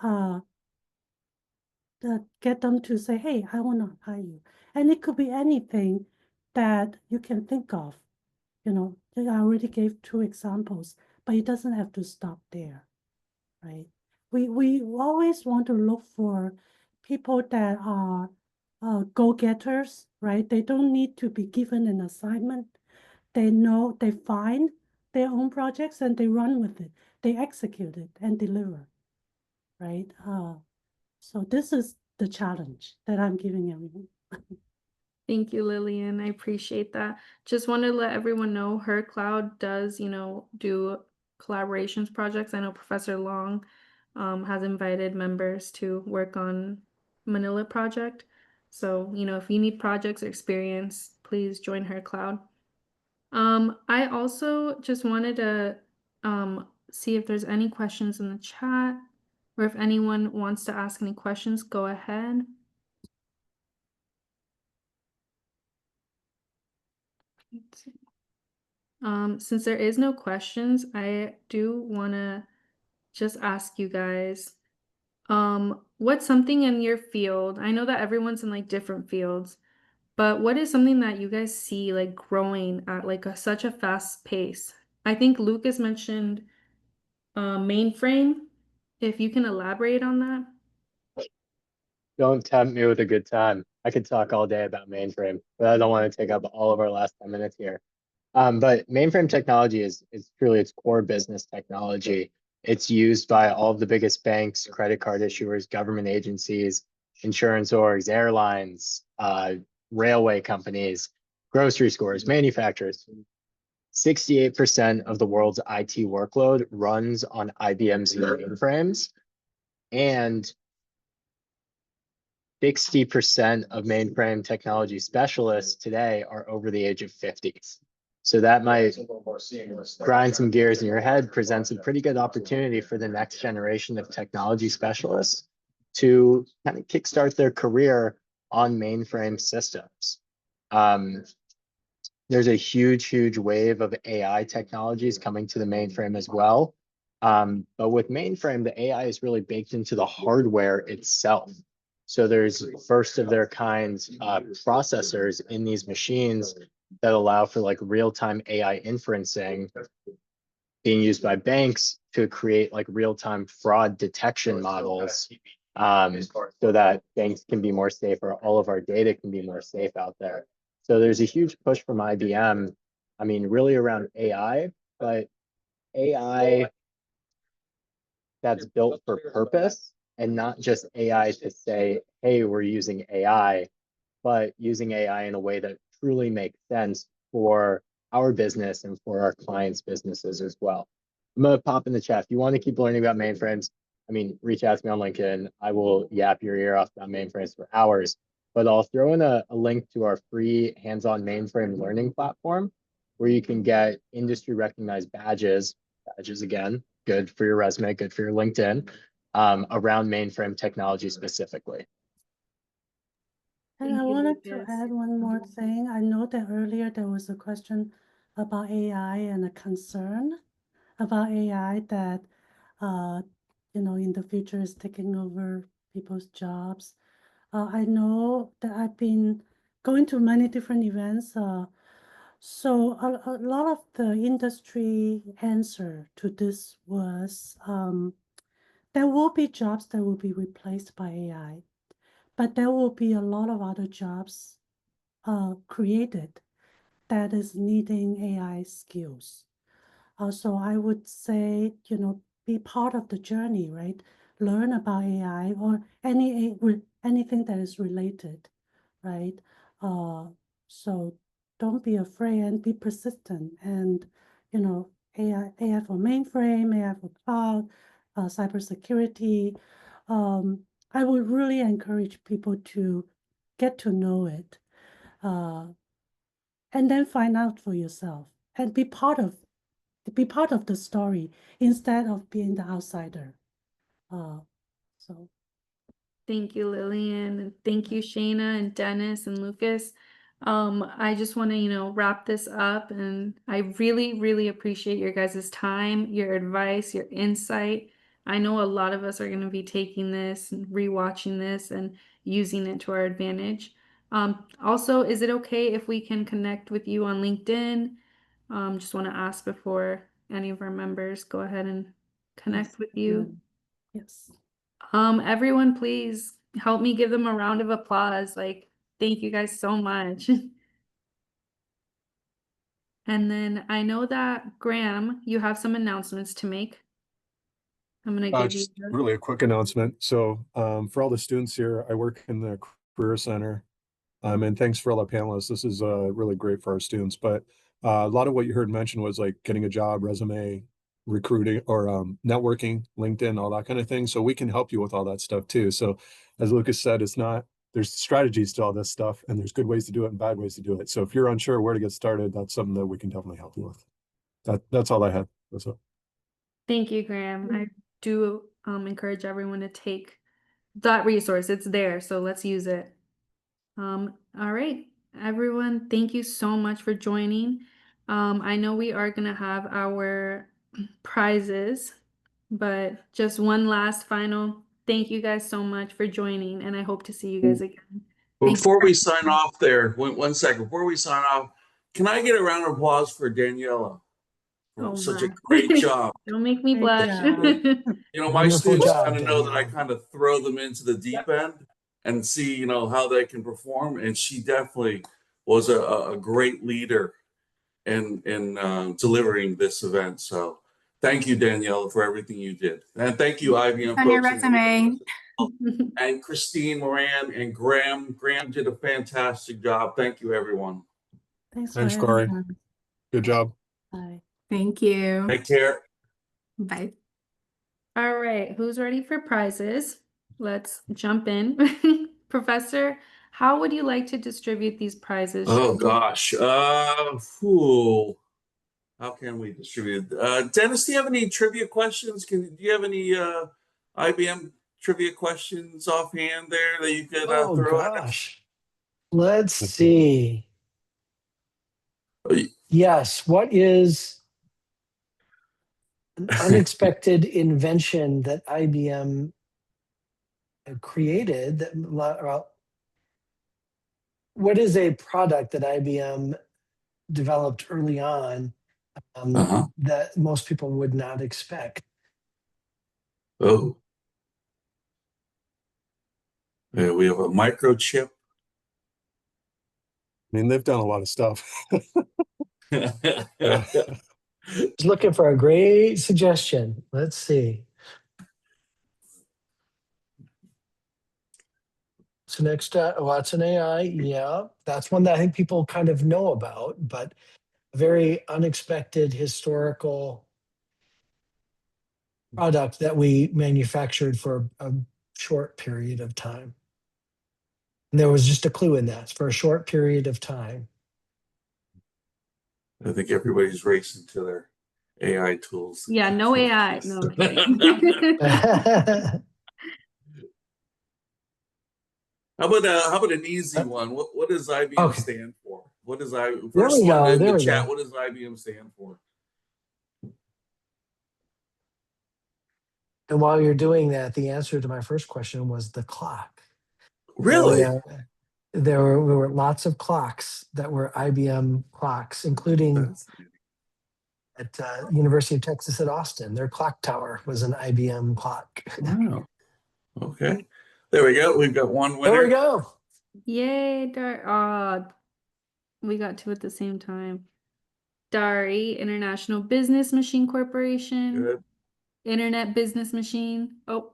uh, get them to say, hey, I want to hire you. And it could be anything that you can think of. I already gave 2 examples, but it doesn't have to stop there, right? We always want to look for people that are go-getters, right? They don't need to be given an assignment. They know they find their own projects and they run with it. They execute it and deliver, right? So this is the challenge that I'm giving everyone. Thank you, Lillian. I appreciate that. Just wanted to let everyone know Her Cloud does, do collaborations projects. I know Professor Long has invited members to work on Manila project. So, if you need projects or experience, please join Her Cloud. I also just wanted to see if there's any questions in the chat, or if anyone wants to ask any questions, go ahead. Let's see. Since there is no questions, I do want to just ask you guys, what's something in your field? I know that everyone's in like different fields, but what is something that you guys see like growing at like such a fast pace? I think Lucas mentioned mainframe. If you can elaborate on that. Don't tempt me with a good time. I could talk all day about mainframe, but I don't want to take up all of our last 10 minutes here. But mainframe technology is truly its core business technology. It's used by all of the biggest banks, credit card issuers, government agencies, insurance orgs, airlines, railway companies, grocery stores, manufacturers. 68% of the world's IT workload runs on IBM's mainframes, and 60% of mainframe technology specialists today are over the age of 50. So that might grind some gears in your head, presents a pretty good opportunity for the next generation of technology specialists to kind of kickstart their career on mainframe systems. There's a huge wave of AI technologies coming to the mainframe as well. But with mainframe, the AI is really baked into the hardware itself. So there's first of their kind processors in these machines that allow for like real-time AI inferencing being used by banks to create like real-time fraud detection models, so that banks can be more safe, or all of our data can be more safe out there. So there's a huge push from IBM, I mean, really around AI, but AI that's built for purpose, and not just AI to say, hey, we're using AI, but using AI in a way that truly makes sense for our business and for our clients' businesses as well. I'm gonna pop in the chat. If you want to keep learning about mainframes, I mean, reach out to me on LinkedIn. I will yap your ear off about mainframes for hours, but I'll throw in a link to our free hands-on mainframe learning platform where you can get industry recognized badges again, good for your resume, good for your LinkedIn, around mainframe technology specifically. And Thank I you, wanted to Lucas. add one more thing. I know that earlier there was a question about AI and a concern about AI that, in the future is taking over people's jobs. I know that I've been going to many different events. So a lot of the industry answer to this was, there will be jobs that will be replaced by AI, but there will be a lot of other jobs created that is needing AI skills. So I would say, be part of the journey, right? Learn about AI or anything that is related, right? So don't be afraid and be persistent. And, AI for mainframe, AI for cloud, cybersecurity. I would really encourage people to get to know it, uh, and then find out for yourself and be part of the story instead of being the outsider. So Thank you, Lillian, and thank you, Shayna and Dennis and Lucas. I just want to, wrap this up, and I really, really appreciate your guys' time, your advice, your insight. I know a lot of us are going to be taking this and rewatching this and using it to our advantage. Also, is it okay if we can connect with you on LinkedIn? Just want to ask before any of our members go ahead and connect with you. yes. Everyone, please help me give them a round of applause. Like, thank you guys so much. And then I know that Graham, you have some announcements to make. I'm gonna give you Just really a quick announcement. So for all the students here, I work in the Career Center. And thanks for all the panelists. This is really great for our students. But a lot of what you heard mentioned was like getting a job, resume, recruiting, or networking, LinkedIn, all that kind of thing. So we can help you with all that stuff too. So as Lucas said, there's strategies to all this stuff, and there's good ways to do it and bad ways to do it. So if you're unsure where to get started, that's something that we can definitely help you with. That's all I had. That's all. Thank you, Graham. I do encourage everyone to take that resource. It's there, so let's use it. All right, everyone, thank you so much for joining. I know we are gonna have our prizes, but just one last final thank you guys so much for joining, and I hope to see you guys again. Before we sign off there, one second, before we sign off, can I get a round of applause for Daniela for Oh such a my. great job? Don't make me Great blush. job. My Wonderful students job, kind of know that I Danielle. kind of throw them into the deep end and see, how they can perform. And she definitely was a great leader in delivering this event. So thank you, Daniela, for everything you did. And thank you, IBM On your folks. resume. And Christine Moran and Graham. Graham did a fantastic job. Thank you, everyone. Thanks for Thanks, having Corey. us. Good job. Bye. Thank you. Take care. Bye. All right, who's ready for prizes? Let's jump in. Professor, how would you like to distribute these prizes? Oh gosh. How can we distribute? Dennis, do you have any trivia questions? Do you have any IBM trivia questions offhand there that you could Oh throw at us? gosh. Let's see. Yes, what is an unexpected invention that IBM created what is a product that IBM developed early on that most people would not expect? Oh, yeah, we have a microchip. I mean, they've done a lot of stuff. Yeah. Just looking for a great suggestion. Let's see. So next, Watson AI. Yeah, that's one that I think people kind of know about, but a very unexpected historical product that we manufactured for a short period of time. And there was just a clue in that for a short period of time. I think everybody's racing to their AI tools. Yeah, no AI. No, I'm kidding. How about an easy one? What does IBM stand for? What does There first we one go. in There the we chat? go. What does IBM stand for? And while you're doing that, the answer to my first question was the clock. Really? There were lots of clocks that were IBM clocks, including at University of Texas at Austin. Their clock tower was an IBM clock. Wow. Okay. There we go. We've got one winner. There we go. Yay, Dart. We got two at the same time. Dari, International Business Machine Corporation. Good. Internet Business Machine. Oh,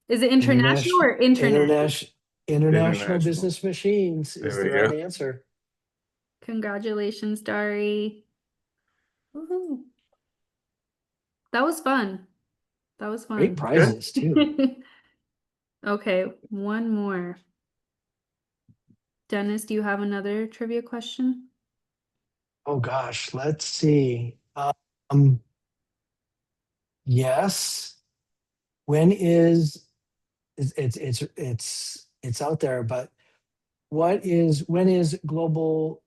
is it international or internet? International International. Business Machines is There the we right go. answer. Congratulations, Dari. Woohoo. That was fun. That was fun. Great prizes too. Okay, one more. Dennis, do you have another trivia question? Oh gosh, let's see. Yes. When is it's out there, but when is Global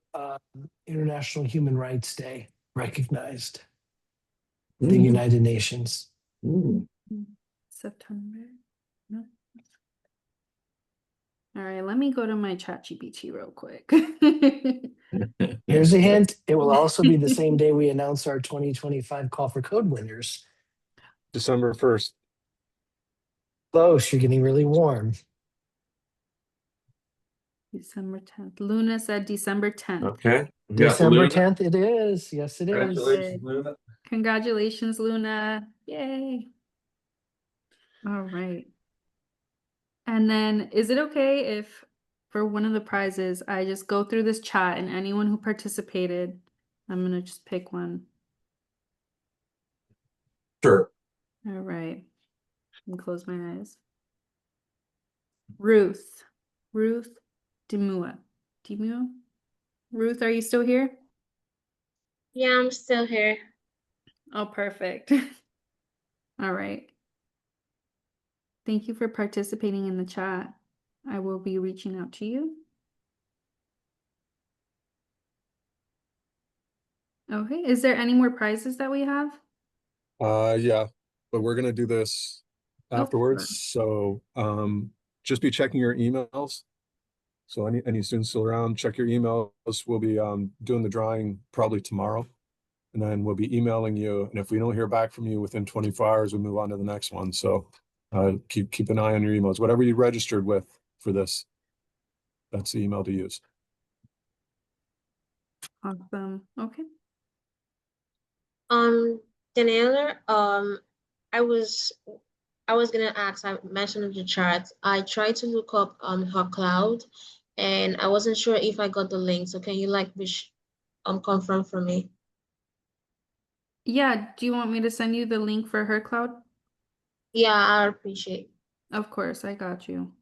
International Human Rights Day recognized? The United Nations. September. No. All right, let me go to my ChatGPT real quick. Here's a hint. It will also be the same day we announce our 2025 Call for Code winners. December 1st. Close, you're getting really warm. December 10th. Luna said December 10th. Okay. We got December Luna. 10th, it is. Yes, it is. Congratulations, Luna. Congratulations, Luna. Yay. All right. And then is it okay if for one of the prizes, I just go through this chat and anyone who participated, I'm going to just pick one. Sure. All right. And close my eyes. Ruth Demua. Ruth, are you still here? Yeah, I'm still here. Oh, perfect. All right. Thank you for participating in the chat. I will be reaching out to you. Okay. Is there any more prizes that we have? Yeah, but we're gonna do this afterwards. So just be checking your emails. So any students still around, check your emails. We'll be doing the drawing probably tomorrow. And then we'll be emailing you. And if we don't hear back from you within 24 hours, we move on to the next one. So keep an eye on your emails. Whatever you registered with for this, that's the email to use. Awesome. Okay. Daniela, I was gonna ask, I mentioned in the chat, I tried to look up her cloud and I wasn't sure if I got the link. So can you confirm for me? Yeah. Do you want me to send you the link for her cloud? Yeah, I appreciate. Of course, I got you.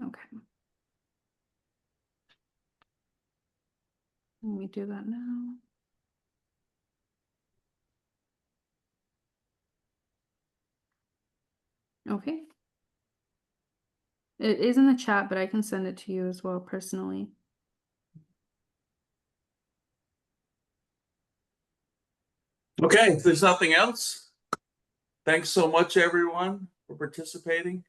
Okay. Let me do that now. Okay. It is in the chat, but I can send it to you as well personally. Okay, if there's nothing else, thanks so much, everyone, for participating.